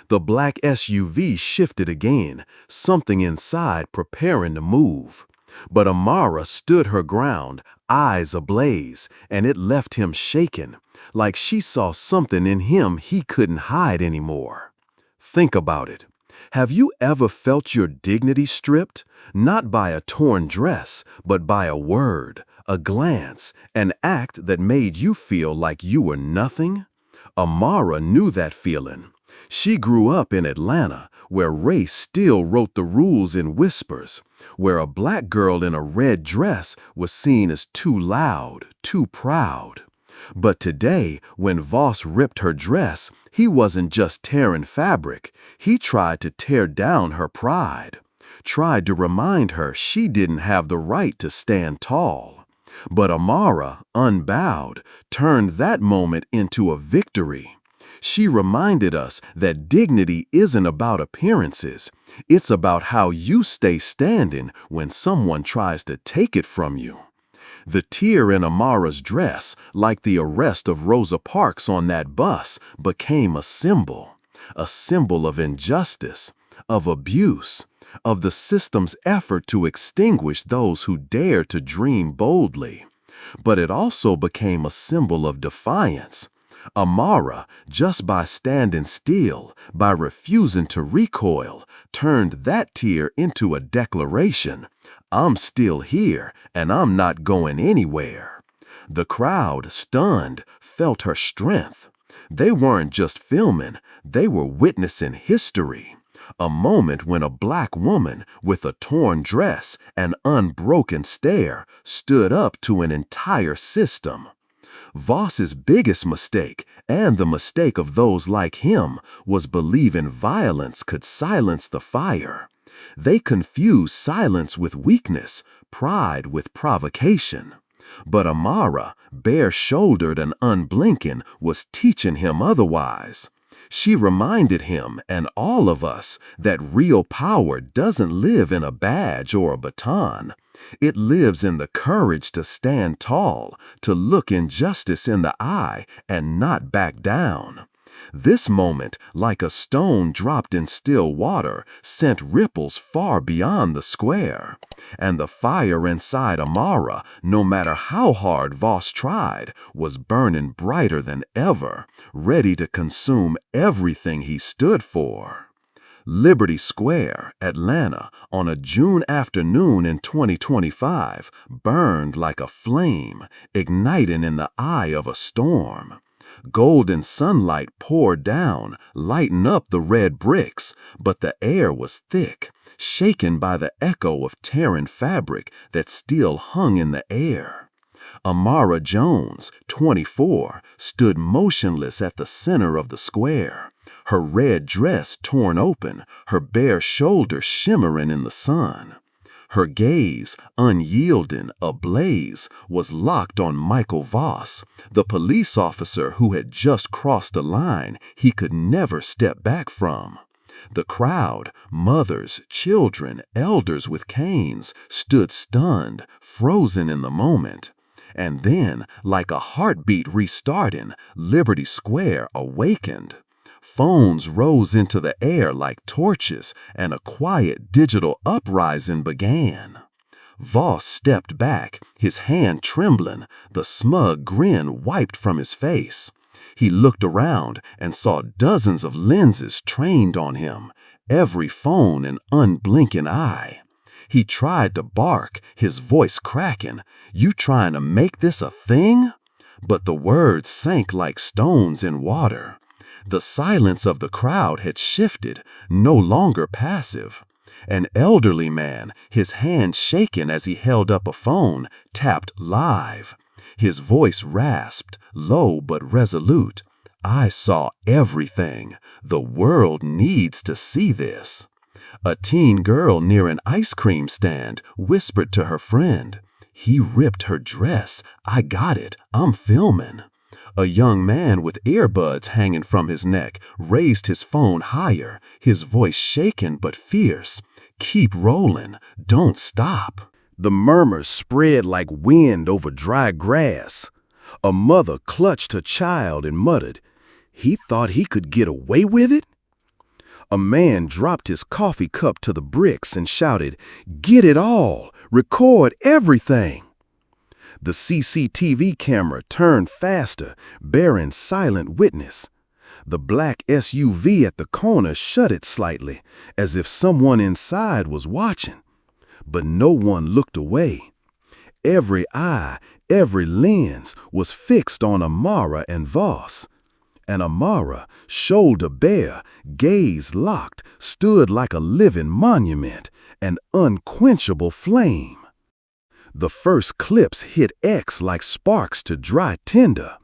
The black SUV shifted again, something inside preparing to move. But Amara stood her ground, eyes ablaze, and it left him shaken, like she saw something in him he couldn't hide anymore. Think about it. Have you ever felt your dignity stripped, not by a torn dress, but by a word, a glance, an act that made you feel like you were nothing? Amara knew that feeling. She grew up in Atlanta, where race still wrote the rules in whispers, where a black girl in a red dress was seen as too loud, too proud. But today, when Voss ripped her dress, he wasn't just tearing fabric. He tried to tear down her pride, tried to remind her she didn't have the right to stand tall. But Amara, unbowed, turned that moment into a victory. She reminded us that dignity isn't about appearances. It's about how you stay standing when someone tries to take it from you. The tear in Amara's dress, like the arrest of Rosa Parks on that bus, became a symbol of injustice, of abuse, of the system's effort to extinguish those who dare to dream boldly. But it also became a symbol of defiance. Amara, just by standing still, by refusing to recoil, turned that tear into a declaration. I'm still here, and I'm not going anywhere. The crowd, stunned, felt her strength. They weren't just filming, they were witnessing history. A moment when a black woman with a torn dress and unbroken stare stood up to an entire system. Voss's biggest mistake, and the mistake of those like him, was believing violence could silence the fire. They confused silence with weakness, pride with provocation. But Amara, bare-shouldered and unblinking, was teaching him otherwise. She reminded him, and all of us, that real power doesn't live in a badge or a baton. It lives in the courage to stand tall, to look injustice in the eye and not back down. This moment, like a stone dropped in still water, sent ripples far beyond the square. And the fire inside Amara, no matter how hard Voss tried, was burning brighter than ever, ready to consume everything he stood for. Liberty Square, Atlanta, on a June afternoon in 2025, burned like a flame, igniting in the eye of a storm. Golden sunlight poured down, lighting up the red bricks, but the air was thick, shaken by the echo of tearing fabric that still hung in the air. Amara Jones, 24, stood motionless at the center of the square, her red dress torn open, her bare shoulder shimmering in the sun. Her gaze, unyielding, ablaze, was locked on Michael Voss, the police officer who had just crossed a line he could never step back from. The crowd, mothers, children, elders with canes, stood stunned, frozen in the moment. And then, like a heartbeat restarting, Liberty Square awakened. Phones rose into the air like torches, and a quiet digital uprising began. Voss stepped back, his hand trembling, the smug grin wiped from his face. He looked around and saw dozens of lenses trained on him, every phone an unblinking eye. He tried to bark, his voice cracking, "You trying to make this a thing?" But the words sank like stones in water. The silence of the crowd had shifted, no longer passive. An elderly man, his hand shaking as he held up a phone, tapped live. His voice rasped, low but resolute. "I saw everything. The world needs to see this." A teen girl near an ice cream stand whispered to her friend, "He ripped her dress. I got it. I'm filming." A young man with earbuds hanging from his neck raised his phone higher, his voice shaken but fierce. "Keep rolling. Don't stop." The murmurs spread like wind over dry grass. A mother clutched her child and muttered, "He thought he could get away with it?" A man dropped his coffee cup to the bricks and shouted, "Get it all! Record everything!" The CCTV camera turned faster, bearing silent witness. The black SUV at the corner shuddered slightly, as if someone inside was watching. But no one looked away. Every eye, every lens was fixed on Amara and Voss. And Amara, shoulder bare, gaze locked, stood like a living monument, an unquenchable flame. The first clips hit X like sparks to dry tinder.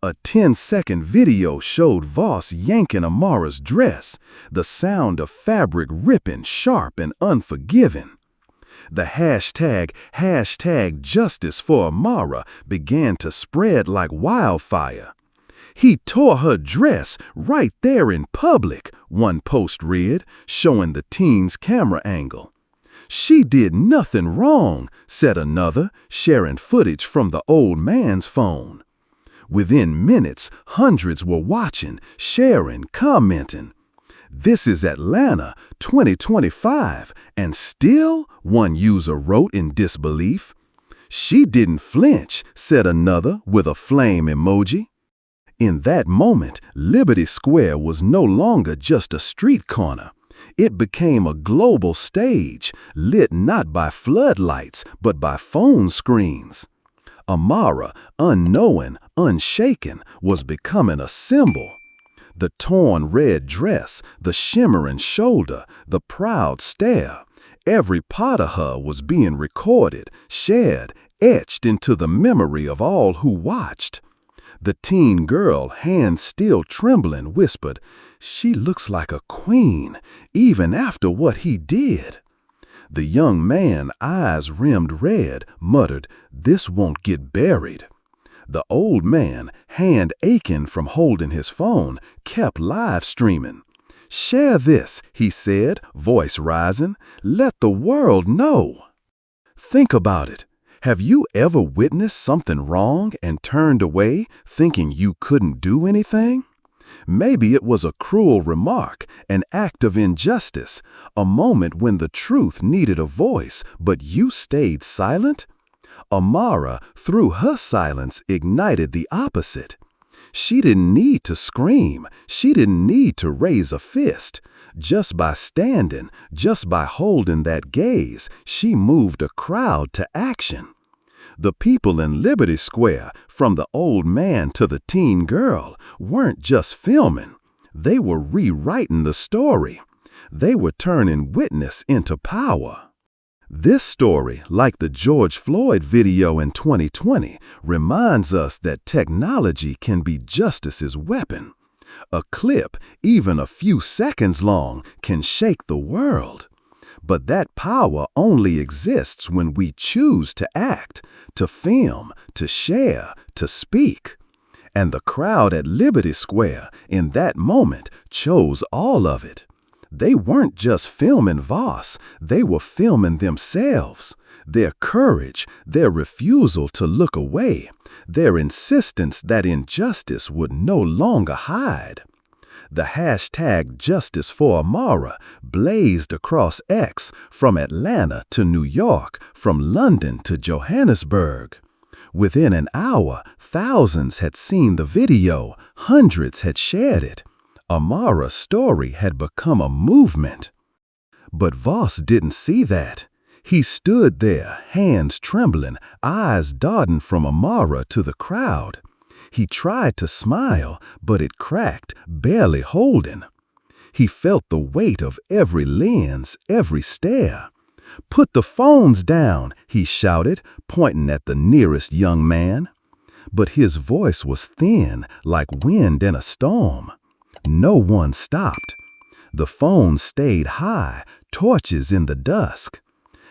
A 10-second video showed Voss yanking Amara's dress, the sound of fabric ripping sharp and unforgiving. The hashtag JusticeForAmara began to spread like wildfire. "He tore her dress right there in public," one post read, showing the teen's camera angle. "She did nothing wrong," said another, sharing footage from the old man's phone. Within minutes, hundreds were watching, sharing, commenting. "This is Atlanta, 2025, and still," one user wrote in disbelief. "She didn't flinch," said another with a flame emoji. In that moment, Liberty Square was no longer just a street corner. It became a global stage, lit not by floodlights, but by phone screens. Amara, unknowing, unshaken, was becoming a symbol. The torn red dress, the shimmering shoulder, the proud stare, every part of her was being recorded, shared, etched into the memory of all who watched. The teen girl, hands still trembling, whispered, "She looks like a queen, even after what he did." The young man, eyes rimmed red, muttered, "This won't get buried." The old man, hand aching from holding his phone, kept live streaming. "Share this," he said, voice rising. "Let the world know." Think about it. Have you ever witnessed something wrong and turned away, thinking you couldn't do anything? Maybe it was a cruel remark, an act of injustice, a moment when the truth needed a voice, but you stayed silent? Amara, through her silence, ignited the opposite. She didn't need to scream. She didn't need to raise a fist. Just by standing, just by holding that gaze, she moved a crowd to action. The people in Liberty Square, from the old man to the teen girl, weren't just filming. They were rewriting the story. They were turning witness into power. This story, like the George Floyd video in 2020, reminds us that technology can be justice's weapon. A clip, even a few seconds long, can shake the world. But that power only exists when we choose to act, to film, to share, to speak. And the crowd at Liberty Square, in that moment, chose all of it. They weren't just filming Voss, they were filming themselves. Their courage, their refusal to look away, their insistence that injustice would no longer hide. The hashtag JusticeForAmara blazed across X, from Atlanta to New York, from London to Johannesburg. Within an hour, thousands had seen the video, hundreds had shared it. Amara's story had become a movement. But Voss didn't see that. He stood there, hands trembling, eyes darting from Amara to the crowd. He tried to smile, but it cracked, barely holding. He felt the weight of every lens, every stare. "Put the phones down," he shouted, pointing at the nearest young man. But his voice was thin, like wind in a storm. No one stopped. The phone stayed high, torches in the dusk.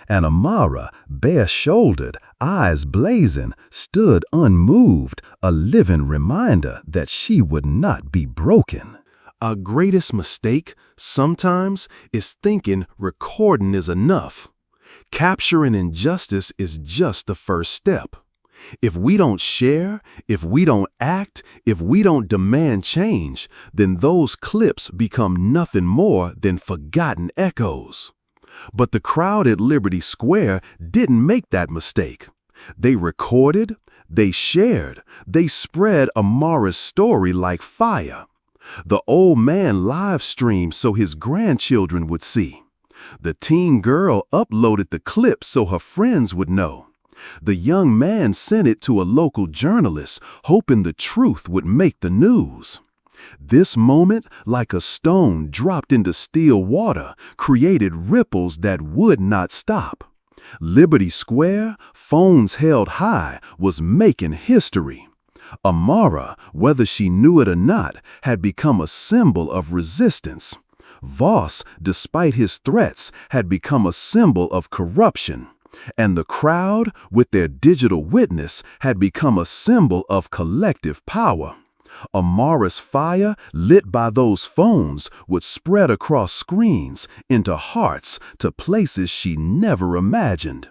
And Amara, bare-shouldered, eyes blazing, stood unmoved, a living reminder that she would not be broken. Our greatest mistake, sometimes, is thinking recording is enough. Capturing injustice is just the first step. If we don't share, if we don't act, if we don't demand change, then those clips become nothing more than forgotten echoes. But the crowd at Liberty Square didn't make that mistake. They recorded, they shared, they spread Amara's story like fire. The old man live streamed so his grandchildren would see. The teen girl uploaded the clip so her friends would know. The young man sent it to a local journalist, hoping the truth would make the news. This moment, like a stone dropped into still water, created ripples that would not stop. Liberty Square, phones held high, was making history. Amara, whether she knew it or not, had become a symbol of resistance. Voss, despite his threats, had become a symbol of corruption. And the crowd, with their digital witness, had become a symbol of collective power. Amara's fire, lit by those phones, would spread across screens, into hearts, to places she never imagined.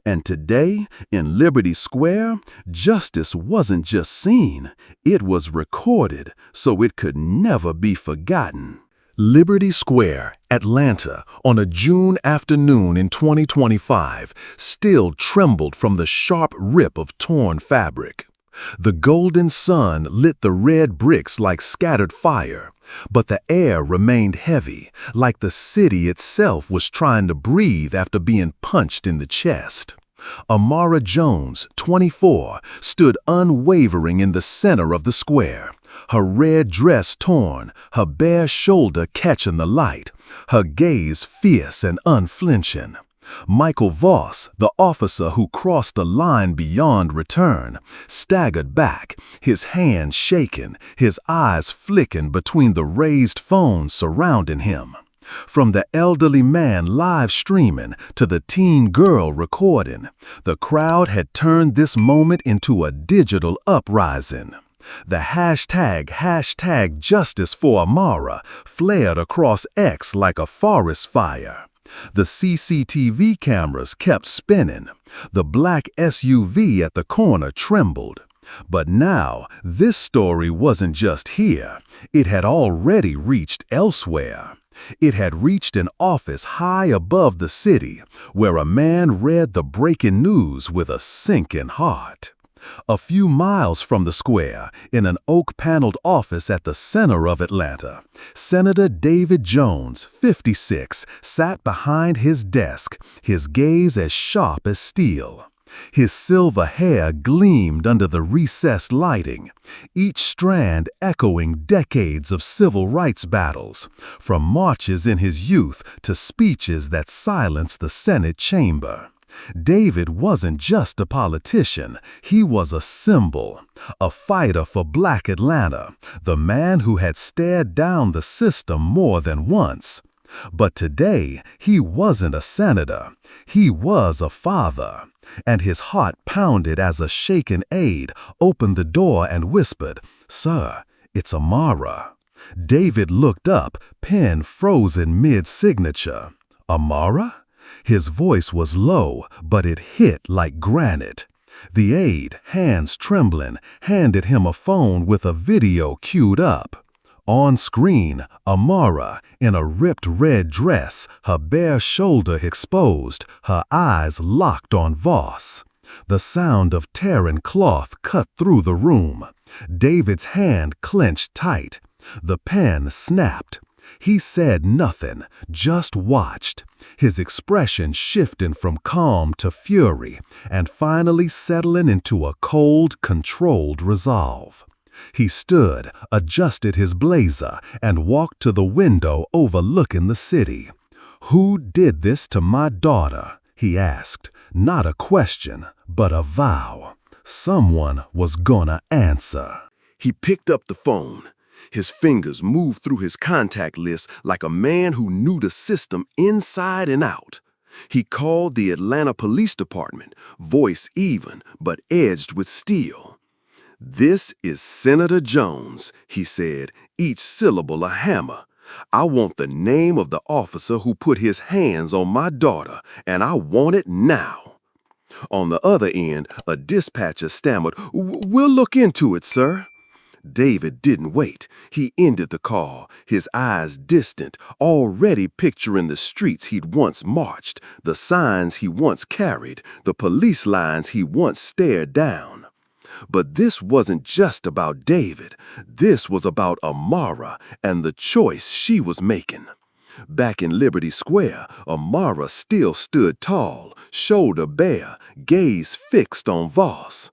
And today, in Liberty Square, justice wasn't just seen, it was recorded, so it could never be forgotten. Liberty Square, Atlanta, on a June afternoon in 2025, still trembled from the sharp rip of torn fabric. The golden sun lit the red bricks like scattered fire, but the air remained heavy, like the city itself was trying to breathe after being punched in the chest. Amara Jones, 24, stood unwavering in the center of the square, her red dress torn, her bare shoulder catching the light, her gaze fierce and unflinching. Michael Voss, the officer who crossed the line beyond return, staggered back, his hands shaking, his eyes flicking between the raised phones surrounding him. From the elderly man live streaming to the teen girl recording, the crowd had turned this moment into a digital uprising. The hashtag #JusticeForAmara flared across X like a forest fire. The CCTV cameras kept spinning. The black SUV at the corner trembled. But now, this story wasn't just here. It had already reached elsewhere. It had reached an office high above the city, where a man read the breaking news with a sinking heart. A few miles from the square, in an oak-paneled office at the center of Atlanta, Senator David Jones, 56, sat behind his desk, his gaze as sharp as steel. His silver hair gleamed under the recessed lighting, each strand echoing decades of civil rights battles, from marches in his youth to speeches that silenced the Senate chamber. David wasn't just a politician, he was a symbol, a fighter for Black Atlanta, the man who had stared down the system more than once. But today, he wasn't a senator, he was a father, and his heart pounded as a shaken aide opened the door and whispered, "Sir, it's Amara." David looked up, pen frozen mid-signature. "Amara?" His voice was low, but it hit like granite. The aide, hands trembling, handed him a phone with a video queued up. On screen, Amara, in a ripped red dress, her bare shoulder exposed, her eyes locked on Voss. The sound of tearing cloth cut through the room. David's hand clenched tight. The pen snapped. He said nothing, just watched, his expression shifting from calm to fury, and finally settling into a cold, controlled resolve. He stood, adjusted his blazer, and walked to the window overlooking the city. "Who did this to my daughter?" he asked, not a question, but a vow. Someone was gonna answer. He picked up the phone. His fingers moved through his contact list like a man who knew the system inside and out. He called the Atlanta Police Department, voice even, but edged with steel. "This is Senator Jones," he said, each syllable a hammer. "I want the name of the officer who put his hands on my daughter, and I want it now." On the other end, a dispatcher stammered, "We'll look into it, sir." David didn't wait. He ended the call, his eyes distant, already picturing the streets he'd once marched, the signs he once carried, the police lines he once stared down. But this wasn't just about David. This was about Amara and the choice she was making. Back in Liberty Square, Amara still stood tall, shoulder bare, gaze fixed on Voss.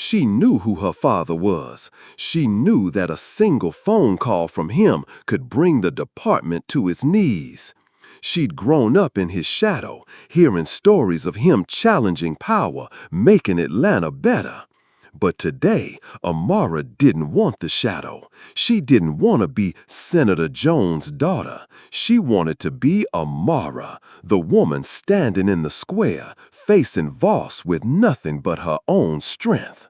She knew who her father was. She knew that a single phone call from him could bring the department to its knees. She'd grown up in his shadow, hearing stories of him challenging power, making Atlanta better. But today, Amara didn't want the shadow. She didn't want to be Senator Jones' daughter. She wanted to be Amara, the woman standing in the square, facing Voss with nothing but her own strength.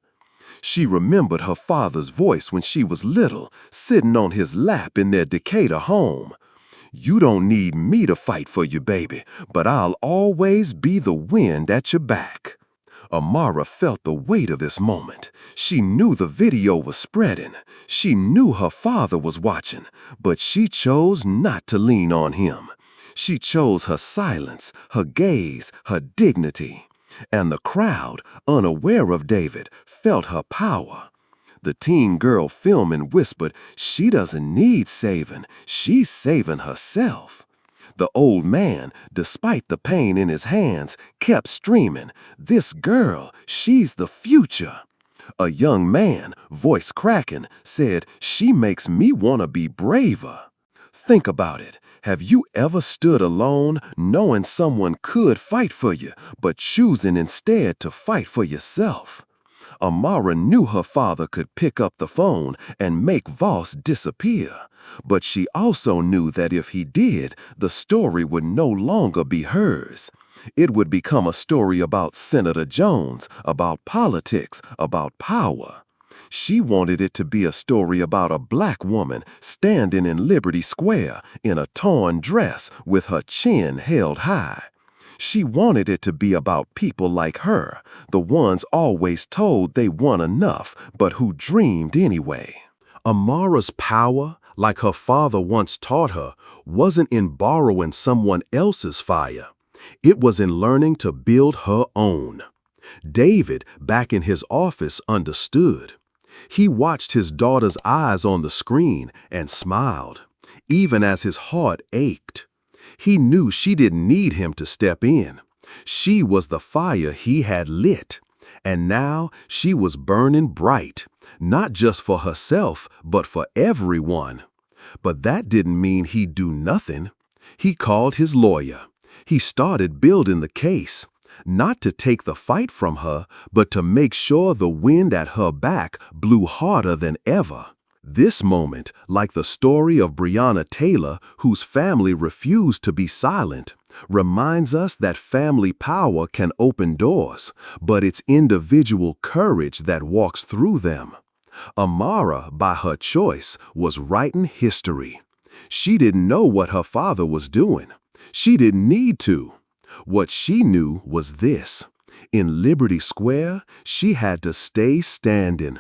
She remembered her father's voice when she was little, sitting on his lap in their Decatur home. "You don't need me to fight for you, baby, but I'll always be the wind at your back." Amara felt the weight of this moment. She knew the video was spreading. She knew her father was watching, but she chose not to lean on him. She chose her silence, her gaze, her dignity. And the crowd, unaware of David, felt her power. The teen girl filming whispered, "She doesn't need saving. She's saving herself." The old man, despite the pain in his hands, kept streaming, "This girl, she's the future." A young man, voice cracking, said, "She makes me want to be braver." Think about it. Have you ever stood alone, knowing someone could fight for you, but choosing instead to fight for yourself? Amara knew her father could pick up the phone and make Voss disappear, but she also knew that if he did, the story would no longer be hers. It would become a story about Senator Jones, about politics, about power. She wanted it to be a story about a black woman standing in Liberty Square in a torn dress with her chin held high. She wanted it to be about people like her, the ones always told they weren't enough, but who dreamed anyway. Amara's power, like her father once taught her, wasn't in borrowing someone else's fire. It was in learning to build her own. David, back in his office, understood. He watched his daughter's eyes on the screen and smiled, even as his heart ached. He knew she didn't need him to step in. She was the fire he had lit, and now she was burning bright, not just for herself, but for everyone. But that didn't mean he'd do nothing. He called his lawyer. He started building the case, not to take the fight from her, but to make sure the wind at her back blew harder than ever. This moment, like the story of Breonna Taylor, whose family refused to be silent, reminds us that family power can open doors, but it's individual courage that walks through them. Amara, by her choice, was writing history. She didn't know what her father was doing. She didn't need to. What she knew was this: in Liberty Square, she had to stay standing.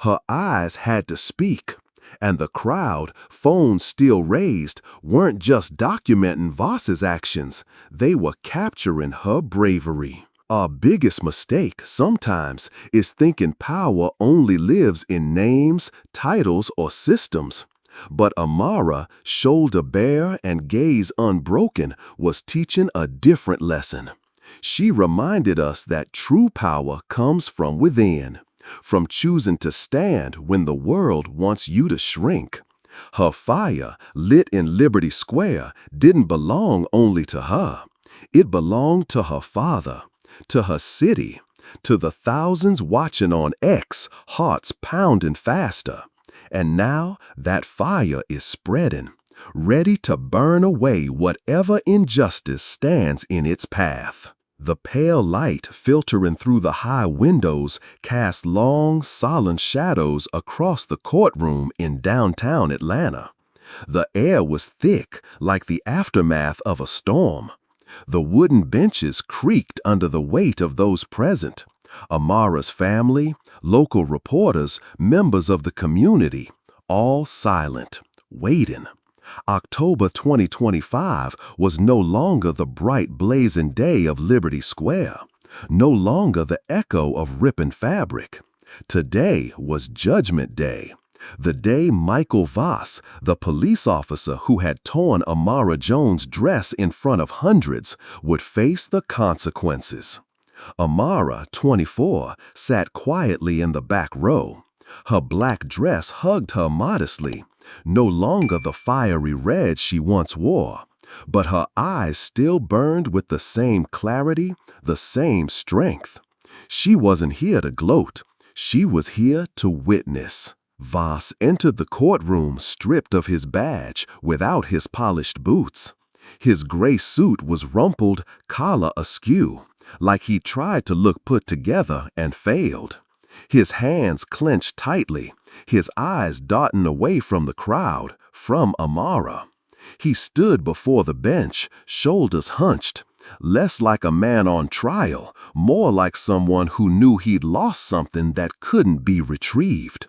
Her eyes had to speak, and the crowd, phones still raised, weren't just documenting Voss's actions, they were capturing her bravery. Our biggest mistake, sometimes, is thinking power only lives in names, titles, or systems. But Amara, shoulder bare and gaze unbroken, was teaching a different lesson. She reminded us that true power comes from within, from choosing to stand when the world wants you to shrink. Her fire, lit in Liberty Square, didn't belong only to her. It belonged to her father, to her city, to the thousands watching on X, hearts pounding faster. And now that fire is spreading, ready to burn away whatever injustice stands in its path. The pale light filtering through the high windows cast long, solemn shadows across the courtroom in downtown Atlanta. The air was thick, like the aftermath of a storm. The wooden benches creaked under the weight of those present. Amara's family, local reporters, members of the community, all silent, waiting. October 2025 was no longer the bright blazing day of Liberty Square, no longer the echo of ripping fabric. Today was Judgment Day, the day Michael Voss, the police officer who had torn Amara Jones' dress in front of hundreds, would face the consequences. Amara, 24, sat quietly in the back row. Her black dress hugged her modestly, no longer the fiery red she once wore, but her eyes still burned with the same clarity, the same strength. She wasn't here to gloat. She was here to witness. Voss entered the courtroom stripped of his badge, without his polished boots. His gray suit was rumpled, collar askew, like he tried to look put together and failed. His hands clenched tightly, his eyes darting away from the crowd, from Amara. He stood before the bench, shoulders hunched, less like a man on trial, more like someone who knew he'd lost something that couldn't be retrieved.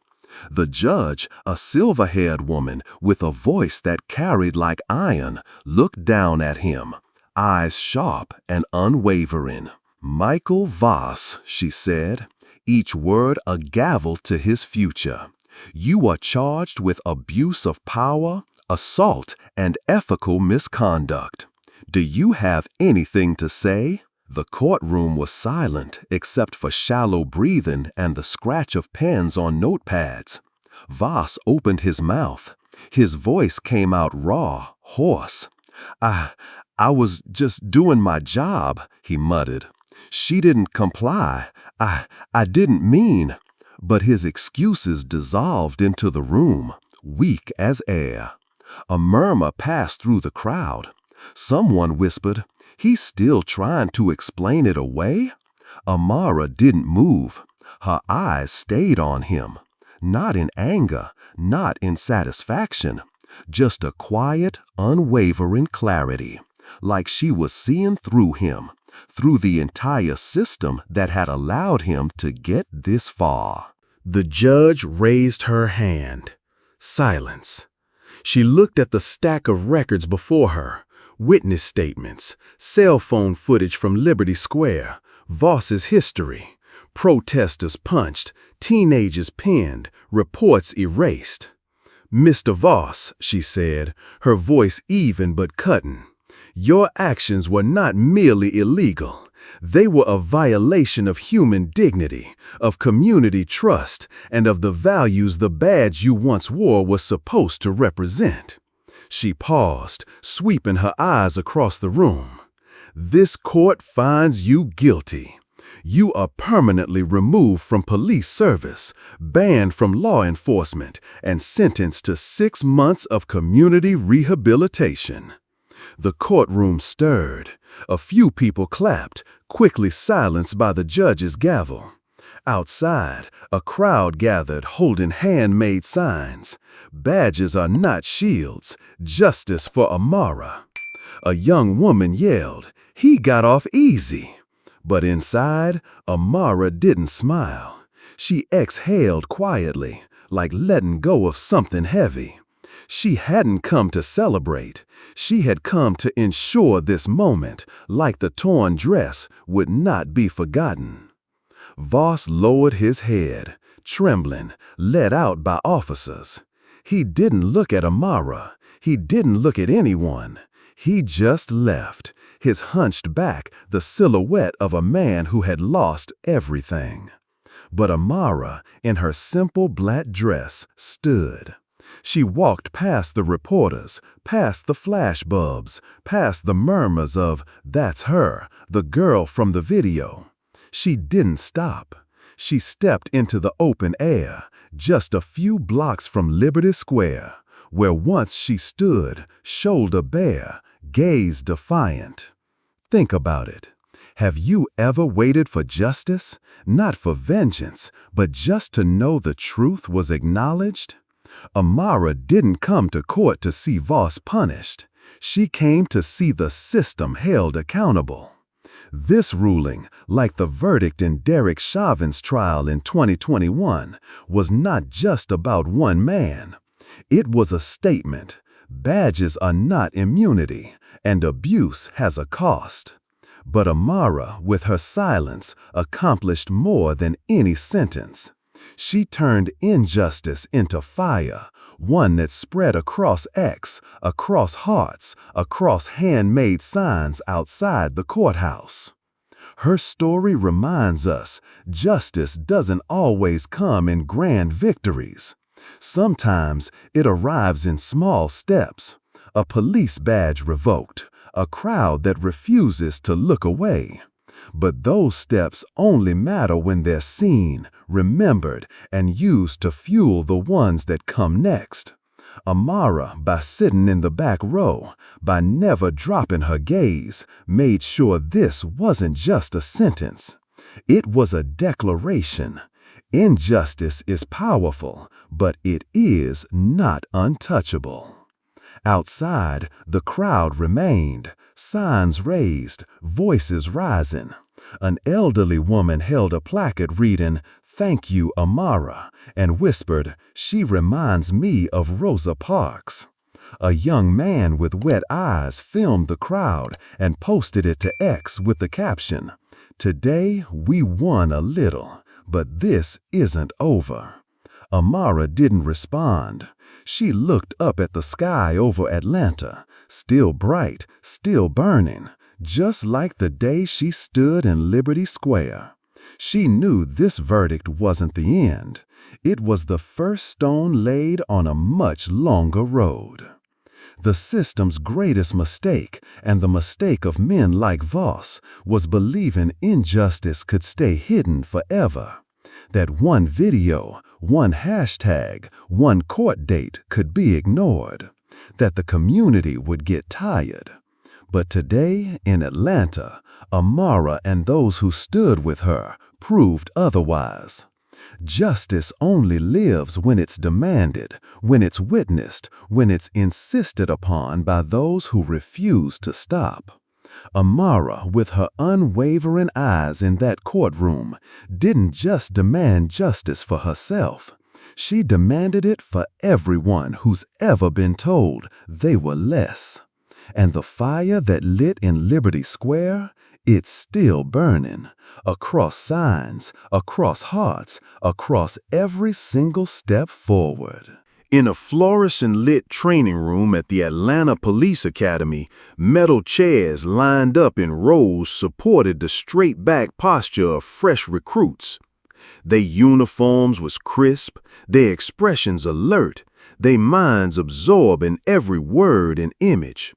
The judge, a silver-haired woman with a voice that carried like iron, looked down at him, eyes sharp and unwavering. "Michael Voss," she said, each word a gavel to his future. "You are charged with abuse of power, assault, and ethical misconduct. Do you have anything to say?" The courtroom was silent except for shallow breathing and the scratch of pens on notepads. Voss opened his mouth. His voice came out raw, hoarse. I was just doing my job," he muttered. "She didn't comply. I didn't mean." But his excuses dissolved into the room, weak as air. A murmur passed through the crowd. Someone whispered, "He's still trying to explain it away?" Amara didn't move. Her eyes stayed on him, not in anger, not in satisfaction, just a quiet, unwavering clarity, like she was seeing through him, through the entire system that had allowed him to get this far. The judge raised her hand. Silence. She looked at the stack of records before her. Witness statements, cell phone footage from Liberty Square, Voss's history, protesters punched, teenagers pinned, reports erased. "Mr. Voss," she said, her voice even but cutting, "your actions were not merely illegal. They were a violation of human dignity, of community trust, and of the values the badge you once wore was supposed to represent." She paused, sweeping her eyes across the room. "This court finds you guilty. You are permanently removed from police service, banned from law enforcement, and sentenced to 6 months of community rehabilitation." The courtroom stirred. A few people clapped, quickly silenced by the judge's gavel. Outside, a crowd gathered holding handmade signs. "Badges are not shields. Justice for Amara." A young woman yelled, "He got off easy." But inside, Amara didn't smile. She exhaled quietly, like letting go of something heavy. She hadn't come to celebrate. She had come to ensure this moment, like the torn dress, would not be forgotten. Voss lowered his head, trembling, led out by officers. He didn't look at Amara. He didn't look at anyone. He just left, his hunched back the silhouette of a man who had lost everything. But Amara, in her simple black dress, stood. She walked past the reporters, past the flashbulbs, past the murmurs of, "That's her, the girl from the video." She didn't stop. She stepped into the open air, just a few blocks from Liberty Square, where once she stood, shoulder bare, gaze defiant. Think about it. Have you ever waited for justice? Not for vengeance, but just to know the truth was acknowledged? Amara didn't come to court to see Voss punished. She came to see the system held accountable. This ruling, like the verdict in Derek Chauvin's trial in 2021, was not just about one man. It was a statement. Badges are not immunity, and abuse has a cost. But Amara, with her silence, accomplished more than any sentence. She turned injustice into fire, one that spread across X, across hearts, across handmade signs outside the courthouse. Her story reminds us justice doesn't always come in grand victories. Sometimes it arrives in small steps: a police badge revoked, a crowd that refuses to look away. But those steps only matter when they're seen, remembered, and used to fuel the ones that come next. Amara, by sitting in the back row, by never dropping her gaze, made sure this wasn't just a sentence. It was a declaration. Injustice is powerful, but it is not untouchable. Outside, the crowd remained, signs raised, voices rising. An elderly woman held a placard reading, "Thank you, Amara," and whispered, "She reminds me of Rosa Parks." A young man with wet eyes filmed the crowd and posted it to X with the caption, "Today we won a little, but this isn't over." Amara didn't respond. She looked up at the sky over Atlanta, still bright, still burning, just like the day she stood in Liberty Square. She knew this verdict wasn't the end. It was the first stone laid on a much longer road. The system's greatest mistake, and the mistake of men like Voss, was believing injustice could stay hidden forever. That one video, one hashtag, one court date could be ignored. That the community would get tired. But today, in Atlanta, Amara and those who stood with her proved otherwise. Justice only lives when it's demanded, when it's witnessed, when it's insisted upon by those who refuse to stop. Amara, with her unwavering eyes in that courtroom, didn't just demand justice for herself. She demanded it for everyone who's ever been told they were less. And the fire that lit in Liberty Square, it's still burning, across signs, across hearts, across every single step forward. In a fluorescent lit training room at the Atlanta Police Academy, metal chairs lined up in rows supported the straight-back posture of fresh recruits. Their uniforms was crisp, their expressions alert, their minds absorbing every word and image.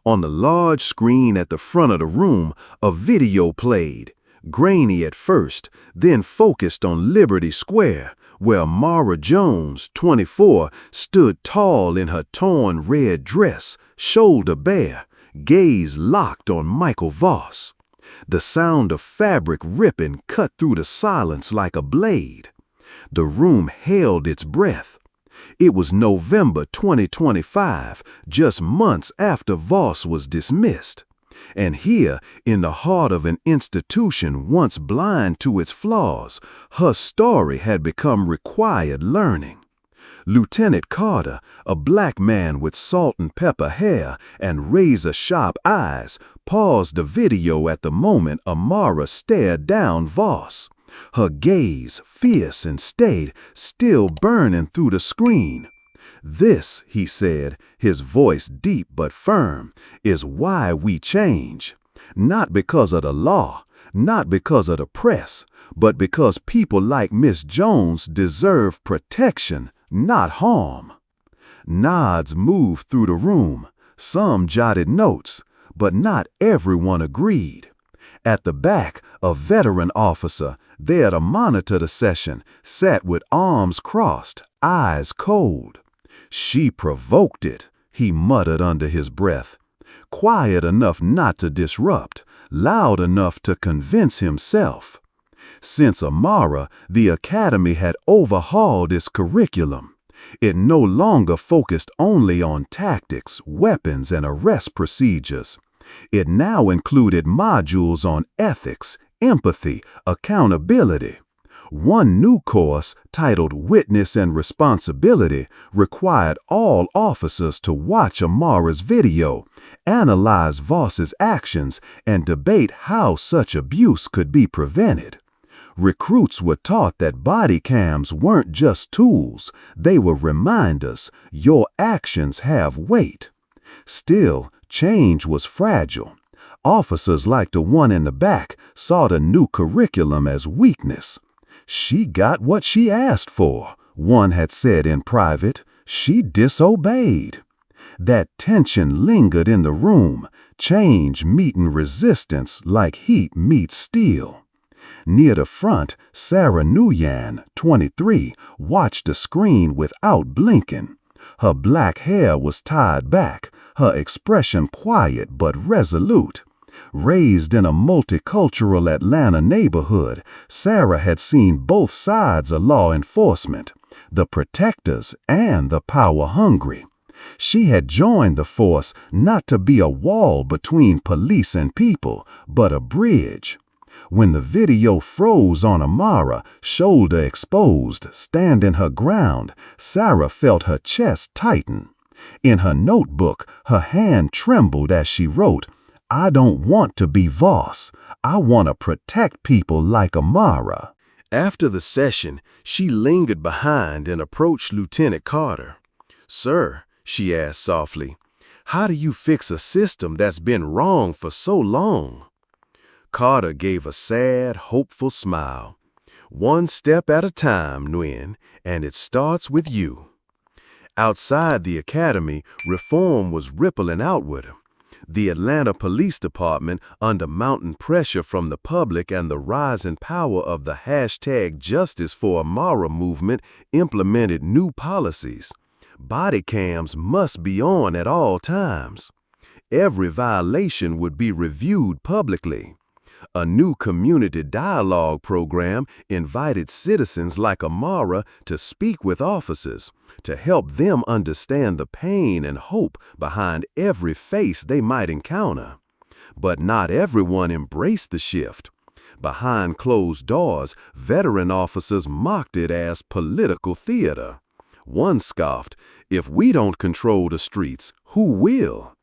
On the large screen at the front of the room, a video played, grainy at first, then focused on Liberty Square, where Amara Jones, 24, stood tall in her torn red dress, shoulder bare, gaze locked on Michael Voss. The sound of fabric ripping cut through the silence like a blade. The room held its breath. It was November 2025, just months after Voss was dismissed. And here, in the heart of an institution once blind to its flaws, her story had become required learning. Lieutenant Carter, a black man with salt and pepper hair and razor-sharp eyes, paused the video at the moment Amara stared down Voss. Her gaze, fierce and staid, still burning through the screen. "This," he said, his voice deep but firm, "is why we change. Not because of the law, not because of the press, but because people like Miss Jones deserve protection, not harm." Nods moved through the room. Some jotted notes, but not everyone agreed. At the back, a veteran officer, there to monitor the session, sat with arms crossed, eyes cold. "She provoked it," he muttered under his breath. Quiet enough not to disrupt, loud enough to convince himself. Since Amara, the Academy had overhauled its curriculum. It no longer focused only on tactics, weapons, and arrest procedures. It now included modules on ethics, empathy, accountability. One new course, titled Witness and Responsibility, required all officers to watch Amara's video, analyze Voss's actions, and debate how such abuse could be prevented. Recruits were taught that body cams weren't just tools, they were reminders. Your actions have weight. Still, change was fragile. Officers like the one in the back saw the new curriculum as weakness. She got what she asked for, one had said in private. She disobeyed. That tension lingered in the room, change meeting resistance like heat meets steel. Near the front, Sarah Nguyen, 23, watched the screen without blinking. Her black hair was tied back, her expression quiet but resolute. Raised in a multicultural Atlanta neighborhood, Sarah had seen both sides of law enforcement, the protectors and the power-hungry. She had joined the force not to be a wall between police and people, but a bridge. When the video froze on Amara, shoulder exposed, standing her ground, Sarah felt her chest tighten. In her notebook, her hand trembled as she wrote, "I don't want to be Voss. I want to protect people like Amara." After the session, she lingered behind and approached Lieutenant Carter. "Sir," she asked softly, "how do you fix a system that's been wrong for so long?" Carter gave a sad, hopeful smile. "One step at a time, Nguyen, and it starts with you." Outside the academy, reform was rippling outward. The Atlanta Police Department, under mounting pressure from the public and the rising power of the #JusticeForAmara movement, implemented new policies. Body cams must be on at all times. Every violation would be reviewed publicly. A new community dialogue program invited citizens like Amara to speak with officers, to help them understand the pain and hope behind every face they might encounter. But not everyone embraced the shift. Behind closed doors, veteran officers mocked it as political theater. One scoffed, "If we don't control the streets, who will?"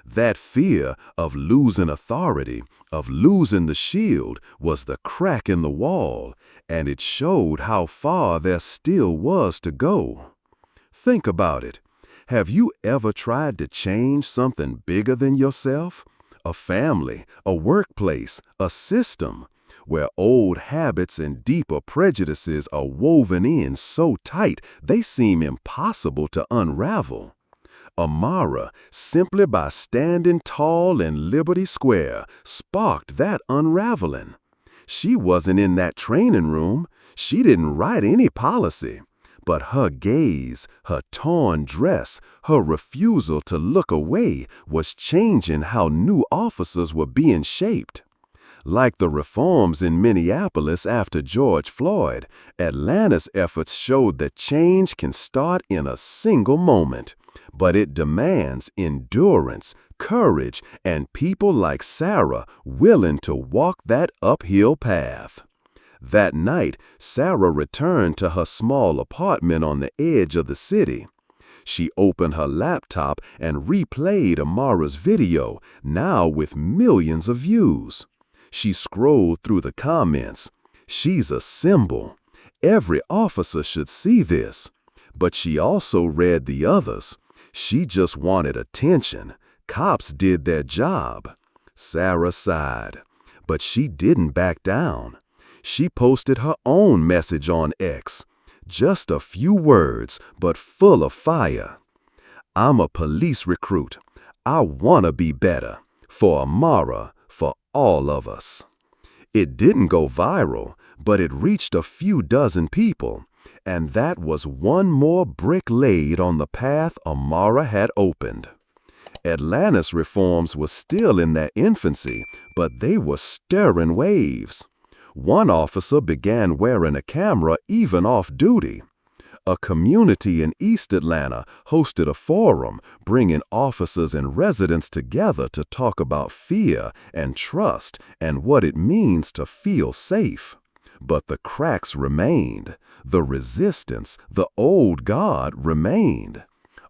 That fear of losing authority, of losing the shield, was the crack in the wall, and it showed how far there still was to go. Think about it. Have you ever tried to change something bigger than yourself? A family, a workplace, a system, where old habits and deeper prejudices are woven in so tight they seem impossible to unravel. Amara, simply by standing tall in Liberty Square, sparked that unraveling. She wasn't in that training room. She didn't write any policy. But her gaze, her torn dress, her refusal to look away was changing how new officers were being shaped. Like the reforms in Minneapolis after George Floyd, Atlanta's efforts showed that change can start in a single moment. But it demands endurance, courage, and people like Sarah willing to walk that uphill path. That night, Sarah returned to her small apartment on the edge of the city. She opened her laptop and replayed Amara's video, now with millions of views. She scrolled through the comments. She's a symbol. Every officer should see this. But she also read the others. She just wanted attention. Cops did their job. Sarah sighed. But she didn't back down. She posted her own message on X. Just a few words, but full of fire. "I'm a police recruit. I want to be better. For Amara, for all of us." It didn't go viral, but it reached a few dozen people. And that was one more brick laid on the path Amara had opened. Atlanta's reforms were still in their infancy, but they were stirring waves. One officer began wearing a camera even off duty. A community in East Atlanta hosted a forum, bringing officers and residents together to talk about fear and trust and what it means to feel safe. But the cracks remained. The resistance, the old guard remained.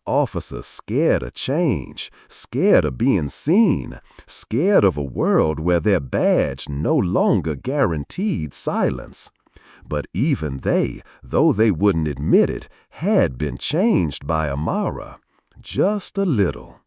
Officers scared of change, scared of being seen, scared of a world where their badge no longer guaranteed silence. But even they, though they wouldn't admit it, had been changed by Amara. Just a little.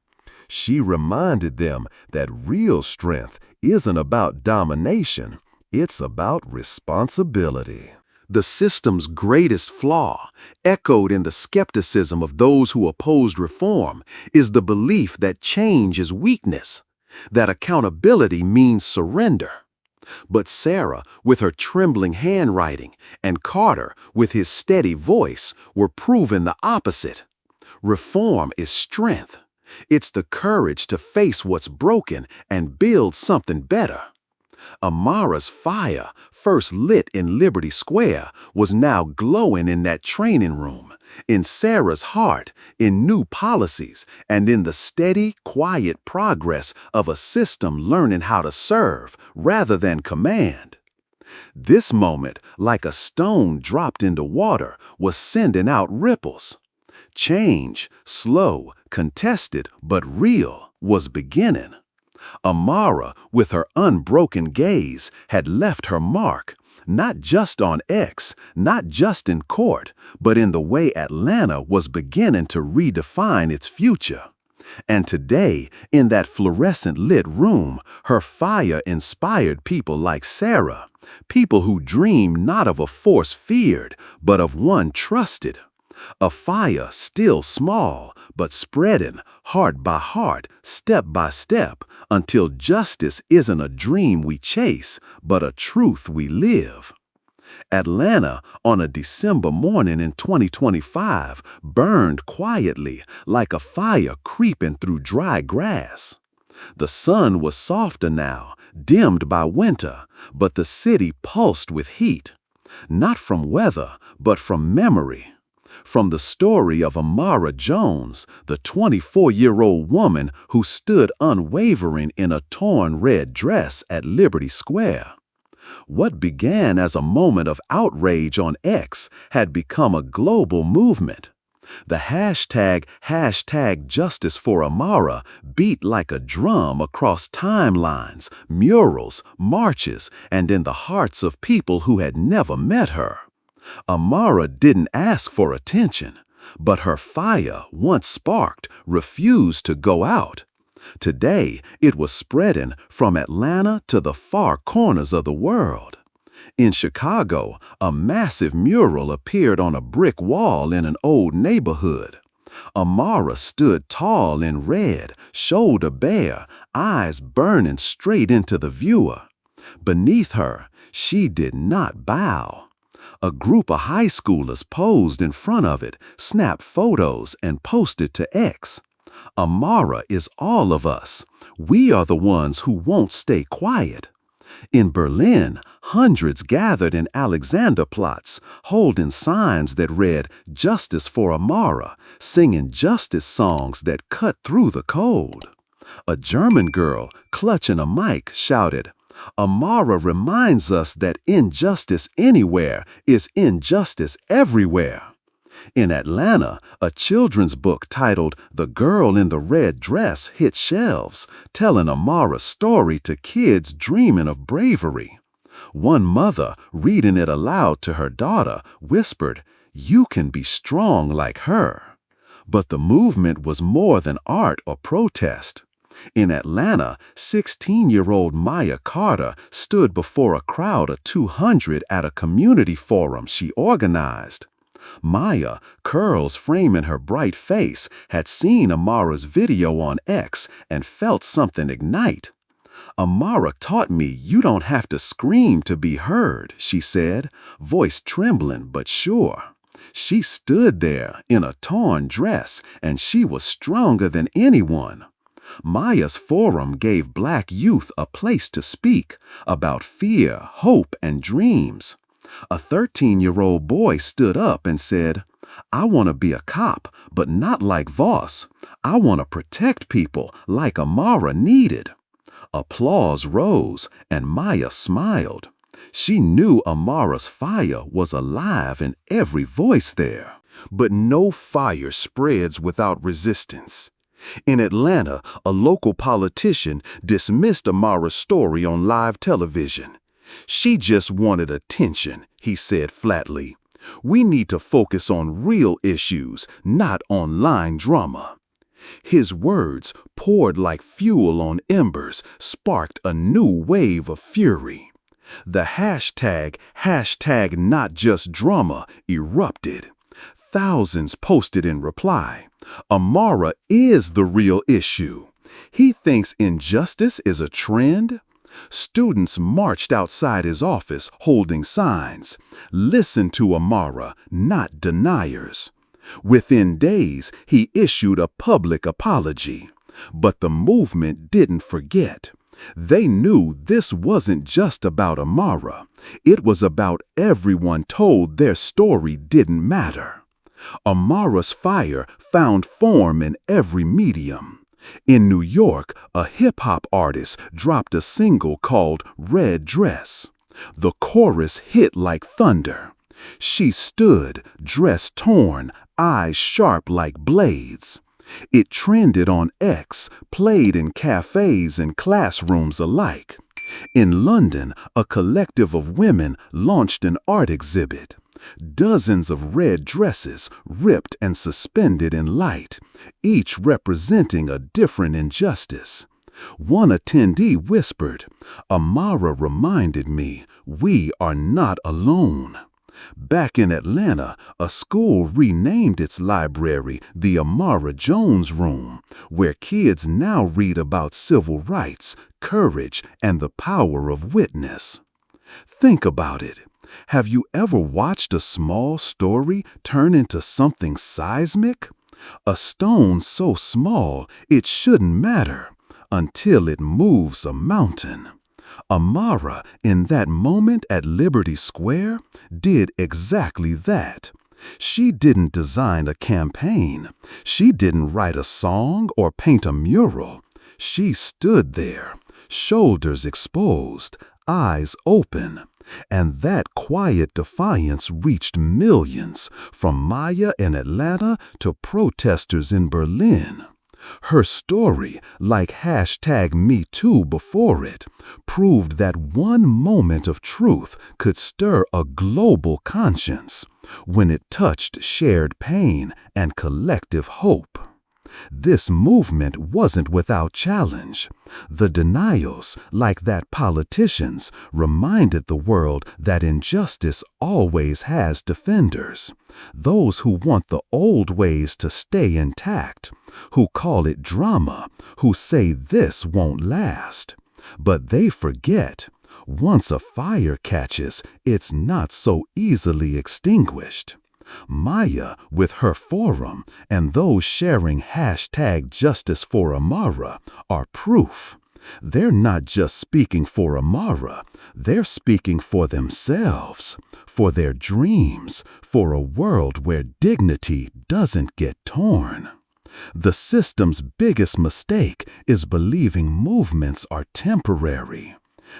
She reminded them that real strength isn't about domination, it's about responsibility. The system's greatest flaw, echoed in the skepticism of those who opposed reform, is the belief that change is weakness, that accountability means surrender. But Sarah, with her trembling handwriting, and Carter, with his steady voice, were proving the opposite. Reform is strength. It's the courage to face what's broken and build something better. Amara's fire, first lit in Liberty Square, was now glowing in that training room, in Sarah's heart, in new policies, and in the steady, quiet progress of a system learning how to serve rather than command. This moment, like a stone dropped into water, was sending out ripples. Change, slow, contested, but real, was beginning. Amara, with her unbroken gaze, had left her mark, not just on X, not just in court, but in the way Atlanta was beginning to redefine its future. And today, in that fluorescent-lit room, her fire inspired people like Sarah, people who dreamed not of a force feared, but of one trusted. A fire still small, but spreading, heart by heart, step by step, until justice isn't a dream we chase, but a truth we live. Atlanta, on a December morning in 2025, burned quietly, like a fire creeping through dry grass. The sun was softer now, dimmed by winter, but the city pulsed with heat. Not from weather, but from memory. From the story of Amara Jones, the 24-year-old woman who stood unwavering in a torn red dress at Liberty Square. What began as a moment of outrage on X had become a global movement. The hashtag JusticeForAmara beat like a drum across timelines, murals, marches, and in the hearts of people who had never met her. Amara didn't ask for attention, but her fire, once sparked, refused to go out. Today, it was spreading from Atlanta to the far corners of the world. In Chicago, a massive mural appeared on a brick wall in an old neighborhood. Amara stood tall in red, shoulder bare, eyes burning straight into the viewer. Beneath her, she did not bow. A group of high schoolers posed in front of it, snapped photos, and posted to X. Amara is all of us. We are the ones who won't stay quiet. In Berlin, hundreds gathered in Alexanderplatz, holding signs that read, "Justice for Amara," singing justice songs that cut through the cold. A German girl, clutching a mic, shouted, "Amara reminds us that injustice anywhere is injustice everywhere." In Atlanta, a children's book titled "The Girl in the Red Dress" hit shelves, telling Amara's story to kids dreaming of bravery. One mother, reading it aloud to her daughter, whispered, "You can be strong like her." But the movement was more than art or protest. In Atlanta, 16-year-old Maya Carter stood before a crowd of 200 at a community forum she organized. Maya, curls framing her bright face, had seen Amara's video on X and felt something ignite. "Amara taught me you don't have to scream to be heard," she said, voice trembling but sure. She stood there in a torn dress, and she was stronger than anyone. Maya's forum gave Black youth a place to speak about fear, hope, and dreams. A 13-year-old boy stood up and said, "I want to be a cop, but not like Voss. I want to protect people like Amara needed." Applause rose, and Maya smiled. She knew Amara's fire was alive in every voice there. But no fire spreads without resistance. In Atlanta, a local politician dismissed Amara's story on live television. "She just wanted attention," he said flatly. "We need to focus on real issues, not online drama." His words, poured like fuel on embers, sparked a new wave of fury. The hashtag not just drama erupted. Thousands posted in reply. Amara is the real issue. He thinks injustice is a trend. Students marched outside his office holding signs. Listen to Amara, not deniers. Within days, he issued a public apology. But the movement didn't forget. They knew this wasn't just about Amara. It was about everyone told their story didn't matter. Amara's fire found form in every medium. In New York, a hip-hop artist dropped a single called Red Dress. The chorus hit like thunder. She stood, dress torn, eyes sharp like blades. It trended on X, played in cafes and classrooms alike. In London, a collective of women launched an art exhibit. Dozens of red dresses ripped and suspended in light, each representing a different injustice. One attendee whispered, "Amara reminded me we are not alone." Back in Atlanta, a school renamed its library the Amara Jones Room, where kids now read about civil rights, courage, and the power of witness. Think about it. Have you ever watched a small story turn into something seismic? A stone so small it shouldn't matter until it moves a mountain. Amara, in that moment at Liberty Square, did exactly that. She didn't design a campaign. She didn't write a song or paint a mural. She stood there, shoulders exposed, eyes open. And that quiet defiance reached millions, from Maya in Atlanta to protesters in Berlin. Her story, like #MeToo before it, proved that one moment of truth could stir a global conscience when it touched shared pain and collective hope. This movement wasn't without challenge. The denials, like that politicians, reminded the world that injustice always has defenders. Those who want the old ways to stay intact, who call it drama, who say this won't last. But they forget, once a fire catches, it's not so easily extinguished. Maya, with her forum, and those sharing #JusticeForAmara, are proof. They're not just speaking for Amara, they're speaking for themselves, for their dreams, for a world where dignity doesn't get torn. The system's biggest mistake is believing movements are temporary.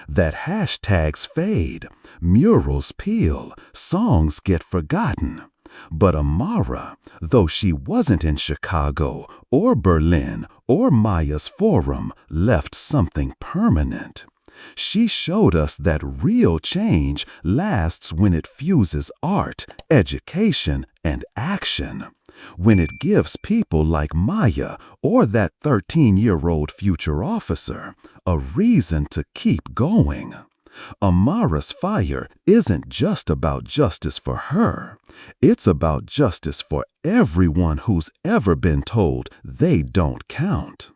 That hashtags fade, murals peel, songs get forgotten. But Amara, though she wasn't in Chicago or Berlin or Maya's forum, left something permanent. She showed us that real change lasts when it fuses art, education, and action. When it gives people like Maya or that 13-year-old future officer a reason to keep going. Amara's fire isn't just about justice for her. It's about justice for everyone who's ever been told they don't count.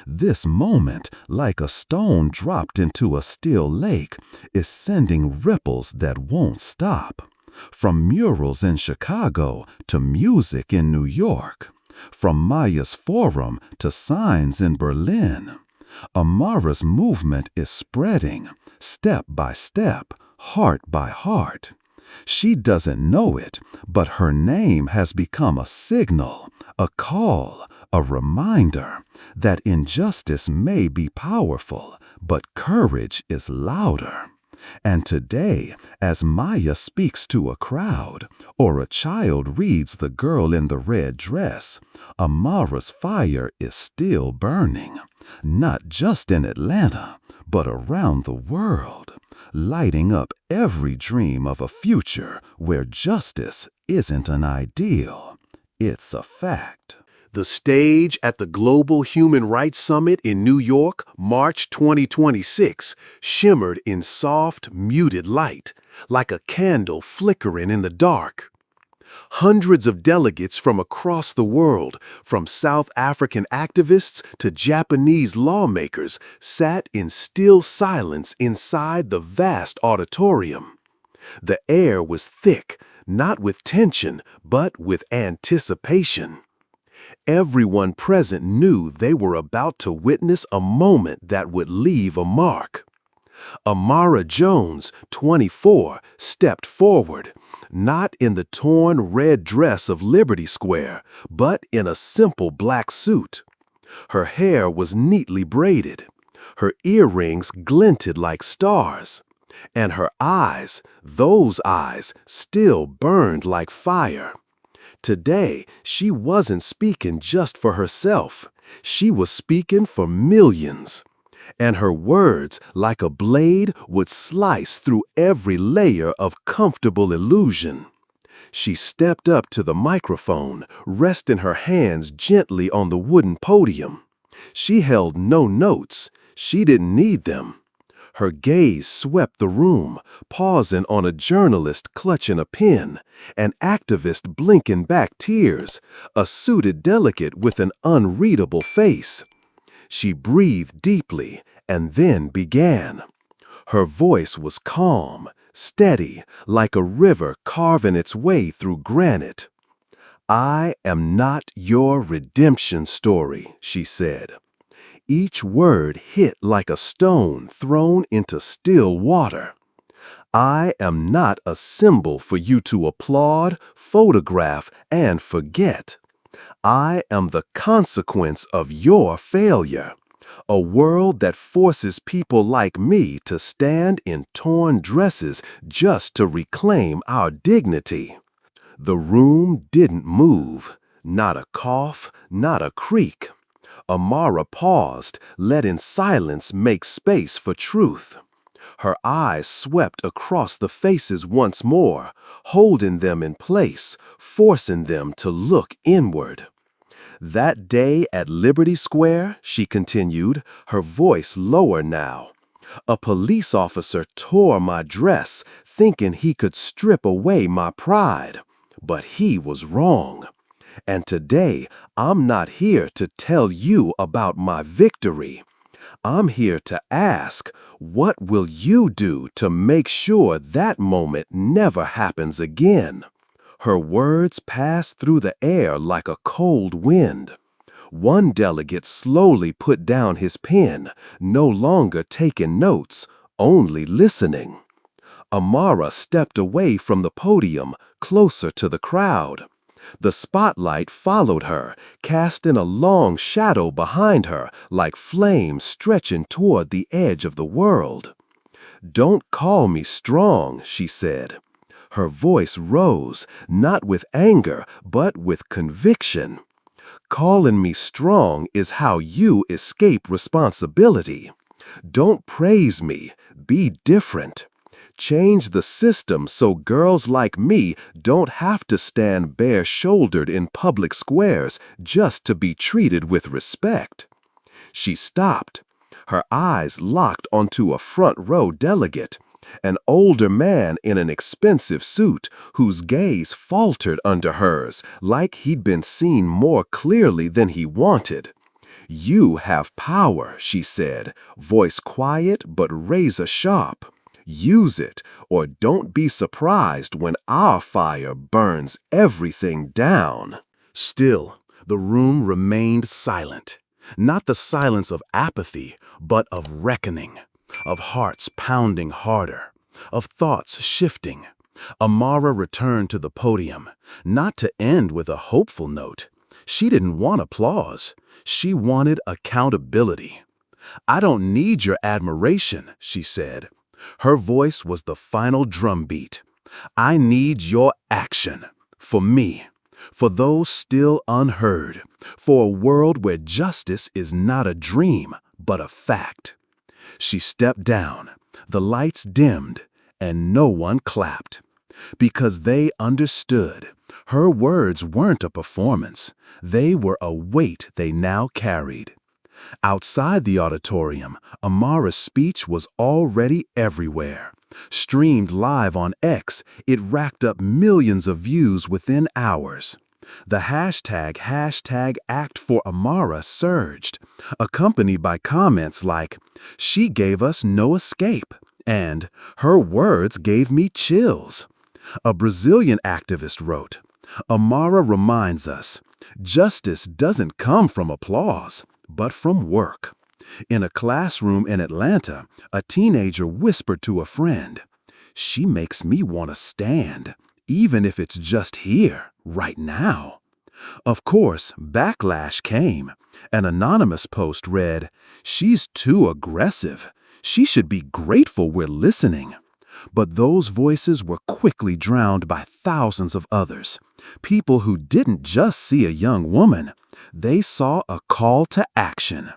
This moment, like a stone dropped into a still lake, is sending ripples that won't stop. From murals in Chicago to music in New York. From Maya's forum to signs in Berlin. Amara's movement is spreading, step by step, heart by heart. She doesn't know it, but her name has become a signal, a call, a reminder that injustice may be powerful, but courage is louder. And today, as Maya speaks to a crowd, or a child reads The Girl in the Red Dress, Amara's fire is still burning, not just in Atlanta, but around the world, lighting up every dream of a future where justice isn't an ideal, it's a fact. The stage at the Global Human Rights Summit in New York, March 2026, shimmered in soft, muted light, like a candle flickering in the dark. Hundreds of delegates from across the world, from South African activists to Japanese lawmakers, sat in still silence inside the vast auditorium. The air was thick, not with tension, but with anticipation. Everyone present knew they were about to witness a moment that would leave a mark. Amara Jones, 24, stepped forward, not in the torn red dress of Liberty Square, but in a simple black suit. Her hair was neatly braided. Her earrings glinted like stars. And her eyes, those eyes, still burned like fire. Today, she wasn't speaking just for herself. She was speaking for millions. And her words, like a blade, would slice through every layer of comfortable illusion. She stepped up to the microphone, resting her hands gently on the wooden podium. She held no notes. She didn't need them. Her gaze swept the room, pausing on a journalist clutching a pen, an activist blinking back tears, a suited delegate with an unreadable face. She breathed deeply and then began. Her voice was calm, steady, like a river carving its way through granite. "I am not your redemption story," she said. Each word hit like a stone thrown into still water. "I am not a symbol for you to applaud, photograph, and forget. I am the consequence of your failure. A world that forces people like me to stand in torn dresses just to reclaim our dignity." The room didn't move, not a cough, not a creak. Amara paused, letting silence make space for truth. Her eyes swept across the faces once more, holding them in place, forcing them to look inward. "That day at Liberty Square," she continued, her voice lower now, "a police officer tore my dress, thinking he could strip away my pride. But he was wrong. And today, I'm not here to tell you about my victory. I'm here to ask, what will you do to make sure that moment never happens again?" Her words passed through the air like a cold wind. One delegate slowly put down his pen, no longer taking notes, only listening. Amara stepped away from the podium, closer to the crowd. The spotlight followed her, casting a long shadow behind her, like flames stretching toward the edge of the world. "Don't call me strong," she said. Her voice rose, not with anger, but with conviction. "Calling me strong is how you escape responsibility. Don't praise me, be different. Change the system so girls like me don't have to stand bare-shouldered in public squares just to be treated with respect." She stopped. Her eyes locked onto a front-row delegate, an older man in an expensive suit whose gaze faltered under hers, like he'd been seen more clearly than he wanted. "You have power," she said, voice quiet but razor-sharp. "Use it, or don't be surprised when our fire burns everything down." Still, the room remained silent. Not the silence of apathy, but of reckoning, of hearts pounding harder, of thoughts shifting. Amara returned to the podium, not to end with a hopeful note. She didn't want applause. She wanted accountability. "I don't need your admiration," she said. Her voice was the final drumbeat. "I need your action. For me. For those still unheard. For a world where justice is not a dream, but a fact." She stepped down. The lights dimmed, and no one clapped. Because they understood. Her words weren't a performance. They were a weight they now carried. Outside the auditorium, Amara's speech was already everywhere. Streamed live on X, it racked up millions of views within hours. The hashtag #ActForAmara surged, accompanied by comments like, "She gave us no escape," and "Her words gave me chills." A Brazilian activist wrote, "Amara reminds us, justice doesn't come from applause, but from work." In a classroom in Atlanta, a teenager whispered to a friend, "She makes me want to stand, even if it's just here, right now." Of course, backlash came. An anonymous post read, "She's too aggressive. She should be grateful we're listening." But those voices were quickly drowned by thousands of others. People who didn't just see a young woman, they saw a call to action.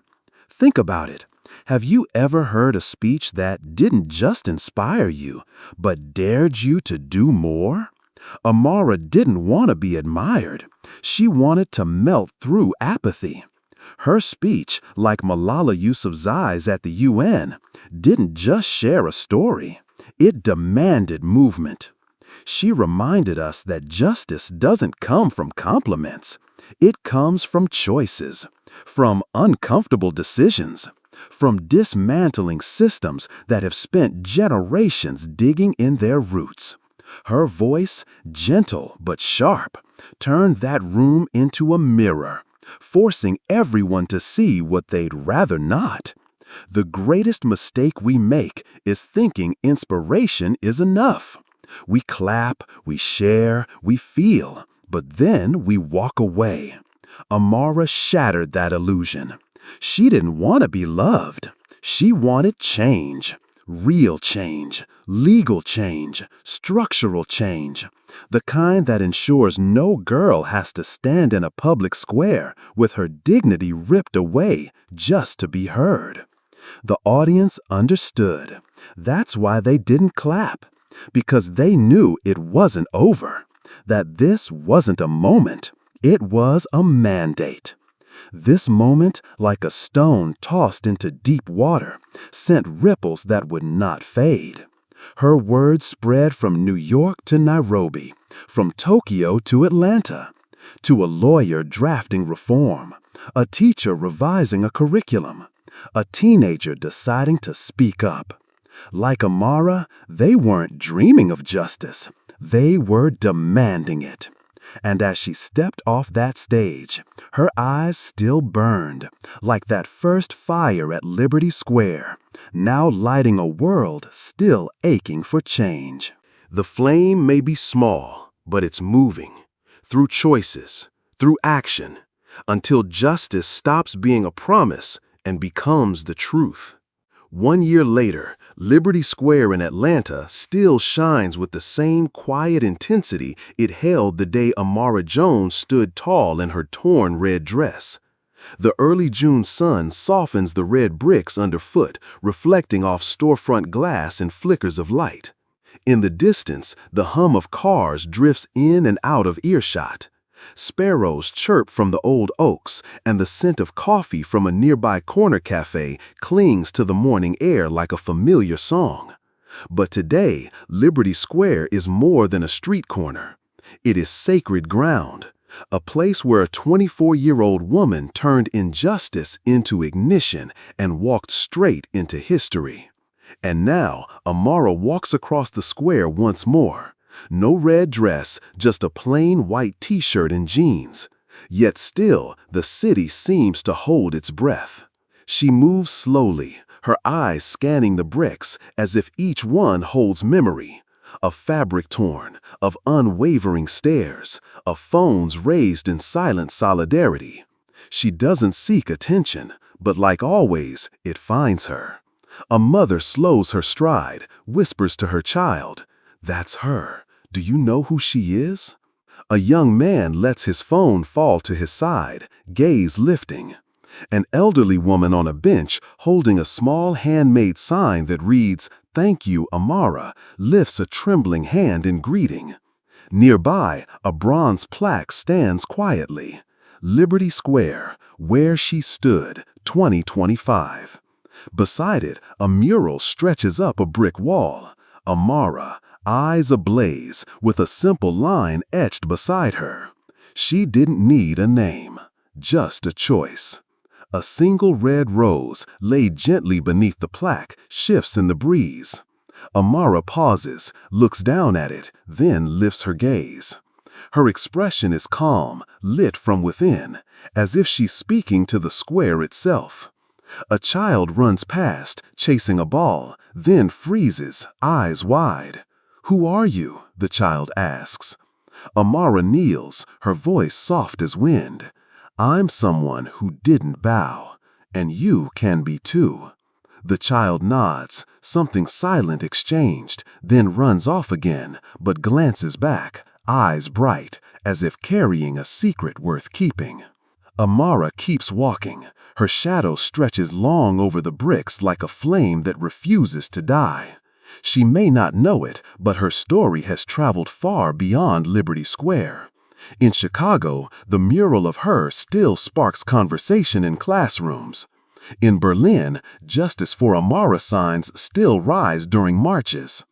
Think about it. Have you ever heard a speech that didn't just inspire you, but dared you to do more? Amara didn't want to be admired. She wanted to melt through apathy. Her speech, like Malala Yousafzai's at the UN, didn't just share a story. It demanded movement. She reminded us that justice doesn't come from compliments. It comes from choices, from uncomfortable decisions, from dismantling systems that have spent generations digging in their roots. Her voice, gentle but sharp, turned that room into a mirror, forcing everyone to see what they'd rather not. The greatest mistake we make is thinking inspiration is enough. We clap, we share, we feel, but then we walk away. Amara shattered that illusion. She didn't want to be loved. She wanted change. Real change, legal change, structural change. The kind that ensures no girl has to stand in a public square with her dignity ripped away just to be heard. The audience understood. That's why they didn't clap, because they knew it wasn't over, that this wasn't a moment, it was a mandate. This moment, like a stone tossed into deep water, sent ripples that would not fade. Her words spread from New York to Nairobi, from Tokyo to Atlanta, to a lawyer drafting reform, a teacher revising a curriculum, a teenager deciding to speak up. Like Amara, they weren't dreaming of justice. They were demanding it. And as she stepped off that stage, her eyes still burned, like that first fire at Liberty Square, now lighting a world still aching for change. The flame may be small, but it's moving, through choices, through action, until justice stops being a promise and becomes the truth. 1 year later, Liberty Square in Atlanta still shines with the same quiet intensity it held the day Amara Jones stood tall in her torn red dress. The early June sun softens the red bricks underfoot, reflecting off storefront glass in flickers of light. In the distance, the hum of cars drifts in and out of earshot. Sparrows chirp from the old oaks, and the scent of coffee from a nearby corner cafe clings to the morning air like a familiar song. But today, Liberty Square is more than a street corner. It is sacred ground, a place where a 24-year-old woman turned injustice into ignition and walked straight into history. And now, Amara walks across the square once more. No red dress, just a plain white t-shirt and jeans. Yet still, the city seems to hold its breath. She moves slowly, her eyes scanning the bricks as if each one holds memory. Of fabric torn, of unwavering stares, of phones raised in silent solidarity. She doesn't seek attention, but like always, it finds her. A mother slows her stride, whispers to her child, "That's her. Do you know who she is?" A young man lets his phone fall to his side, gaze lifting. An elderly woman on a bench holding a small handmade sign that reads, "Thank you, Amara," lifts a trembling hand in greeting. Nearby, a bronze plaque stands quietly. Liberty Square, where she stood, 2025. Beside it, a mural stretches up a brick wall. Amara, eyes ablaze, with a simple line etched beside her. She didn't need a name, just a choice. A single red rose, laid gently beneath the plaque, shifts in the breeze. Amara pauses, looks down at it, then lifts her gaze. Her expression is calm, lit from within, as if she's speaking to the square itself. A child runs past, chasing a ball, then freezes, eyes wide. "Who are you?" the child asks. Amara kneels, her voice soft as wind. "I'm someone who didn't bow, and you can be too." The child nods, something silent exchanged, then runs off again, but glances back, eyes bright, as if carrying a secret worth keeping. Amara keeps walking. Her shadow stretches long over the bricks like a flame that refuses to die. She may not know it, but her story has traveled far beyond Liberty Square. In Chicago, the mural of her still sparks conversation in classrooms. In Berlin, JusticeForAmara signs still rise during marches.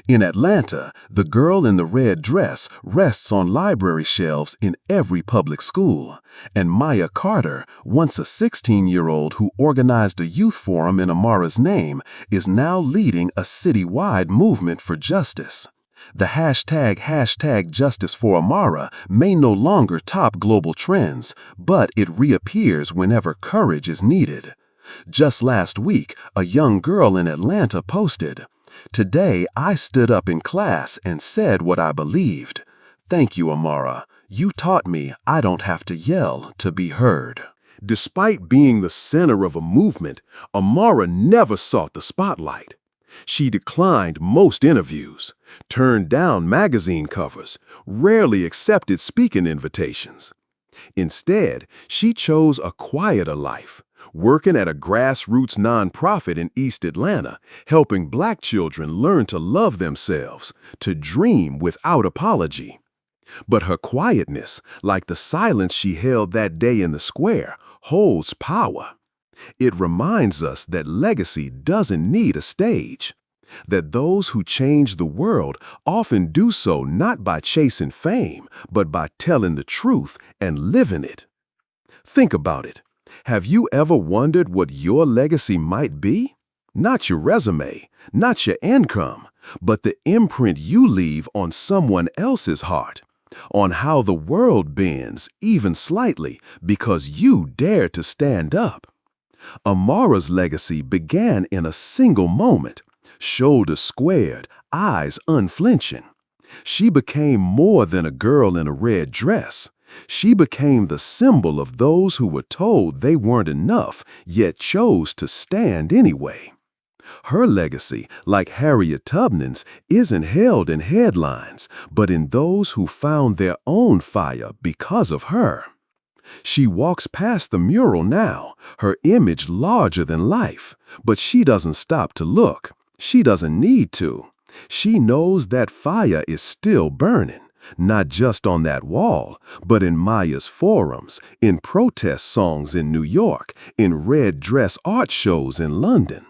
In Atlanta, the girl in the red dress rests on library shelves in every public school. And Maya Carter, once a 16-year-old who organized a youth forum in Amara's name, is now leading a citywide movement for justice. The hashtag #JusticeForAmara may no longer top global trends, but it reappears whenever courage is needed. Just last week, a young girl in Atlanta posted, "Today I stood up in class and said what I believed. Thank you, Amara. You taught me I don't have to yell to be heard." Despite being the center of a movement, Amara never sought the spotlight. She declined most interviews, turned down magazine covers, rarely accepted speaking invitations. Instead, she chose a quieter life, working at a grassroots nonprofit in East Atlanta, helping Black children learn to love themselves, to dream without apology. But her quietness, like the silence she held that day in the square, holds power. It reminds us that legacy doesn't need a stage, that those who change the world often do so not by chasing fame, but by telling the truth and living it. Think about it. Have you ever wondered what your legacy might be? Not your resume, not your income, but the imprint you leave on someone else's heart, on how the world bends, even slightly, because you dared to stand up. Amara's legacy began in a single moment, shoulders squared, eyes unflinching. She became more than a girl in a red dress. She became the symbol of those who were told they weren't enough, yet chose to stand anyway. Her legacy, like Harriet Tubman's, isn't held in headlines, but in those who found their own fire because of her. She walks past the mural now, her image larger than life, but she doesn't stop to look. She doesn't need to. She knows that fire is still burning, not just on that wall, but in Maya's forums, in protest songs in New York, in red dress art shows in London.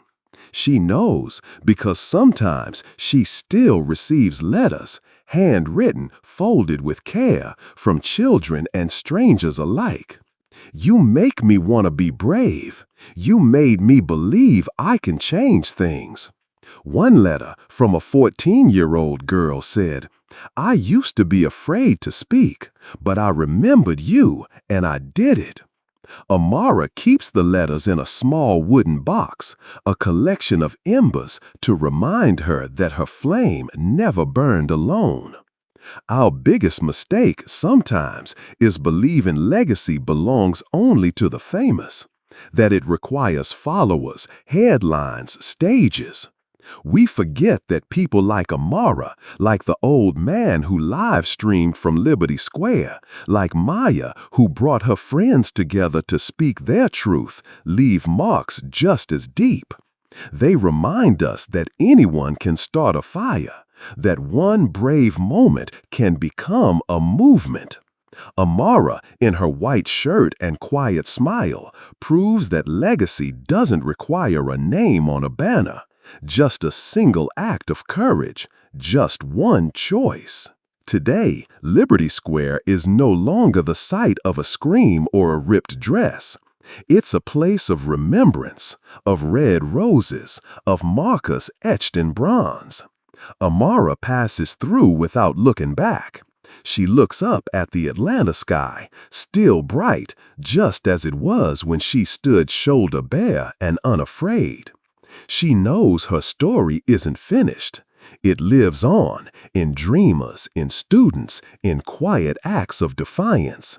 She knows because sometimes she still receives letters, handwritten, folded with care, from children and strangers alike. "You make me want to be brave. You made me believe I can change things." One letter from a 14-year-old girl said, "I used to be afraid to speak, but I remembered you and I did it." Amara keeps the letters in a small wooden box, a collection of embers to remind her that her flame never burned alone. Our biggest mistake sometimes is believing legacy belongs only to the famous, that it requires followers, headlines, stages. We forget that people like Amara, like the old man who live-streamed from Liberty Square, like Maya who brought her friends together to speak their truth, leave marks just as deep. They remind us that anyone can start a fire, that one brave moment can become a movement. Amara, in her white shirt and quiet smile, proves that legacy doesn't require a name on a banner, just a single act of courage, just one choice. Today, Liberty Square is no longer the site of a scream or a ripped dress. It's a place of remembrance, of red roses, of markers etched in bronze. Amara passes through without looking back. She looks up at the Atlanta sky, still bright, just as it was when she stood shoulder bare and unafraid. She knows her story isn't finished. It lives on, in dreamers, in students, in quiet acts of defiance.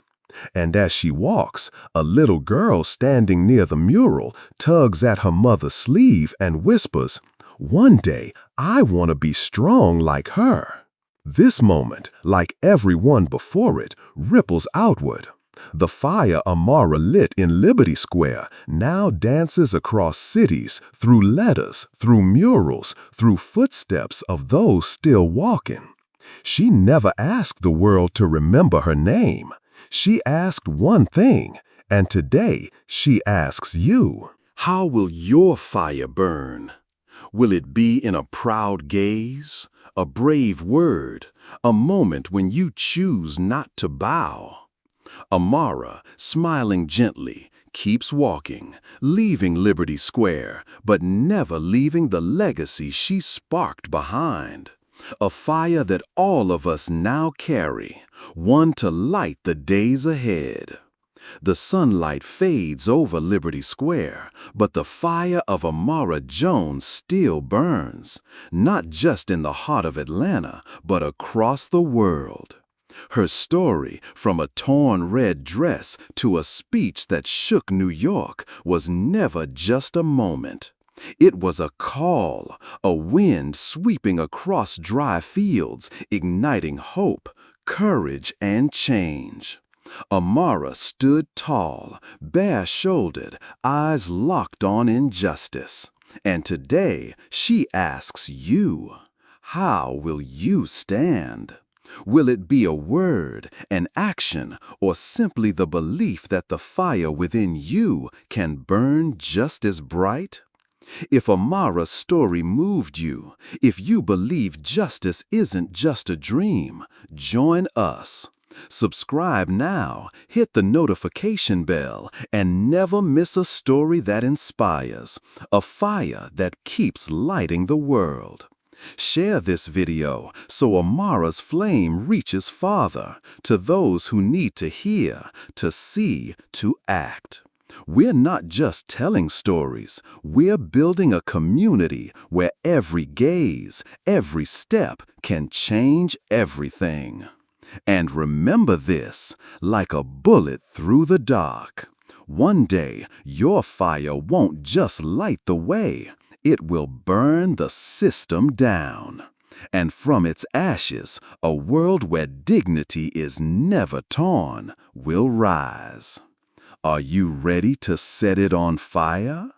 And as she walks, a little girl standing near the mural tugs at her mother's sleeve and whispers, "One day, I want to be strong like her." This moment, like every one before it, ripples outward. The fire Amara lit in Liberty Square now dances across cities, through letters, through murals, through footsteps of those still walking. She never asked the world to remember her name. She asked one thing, and today she asks you. How will your fire burn? Will it be in a proud gaze, a brave word, a moment when you choose not to bow? Amara, smiling gently, keeps walking, leaving Liberty Square, but never leaving the legacy she sparked behind. A fire that all of us now carry, one to light the days ahead. The sunlight fades over Liberty Square, but the fire of Amara Jones still burns, not just in the heart of Atlanta, but across the world. Her story, from a torn red dress to a speech that shook New York, was never just a moment. It was a call, a wind sweeping across dry fields, igniting hope, courage, and change. Amara stood tall, bare-shouldered, eyes locked on injustice. And today she asks you, how will you stand? Will it be a word, an action, or simply the belief that the fire within you can burn just as bright? If Amara's story moved you, if you believe justice isn't just a dream, join us. Subscribe now, hit the notification bell, and never miss a story that inspires, a fire that keeps lighting the world. Share this video so Amara's flame reaches farther, to those who need to hear, to see, to act. We're not just telling stories, we're building a community where every gaze, every step can change everything. And remember this, like a bullet through the dark. One day, your fire won't just light the way, it will burn the system down. And from its ashes, a world where dignity is never torn will rise. Are you ready to set it on fire?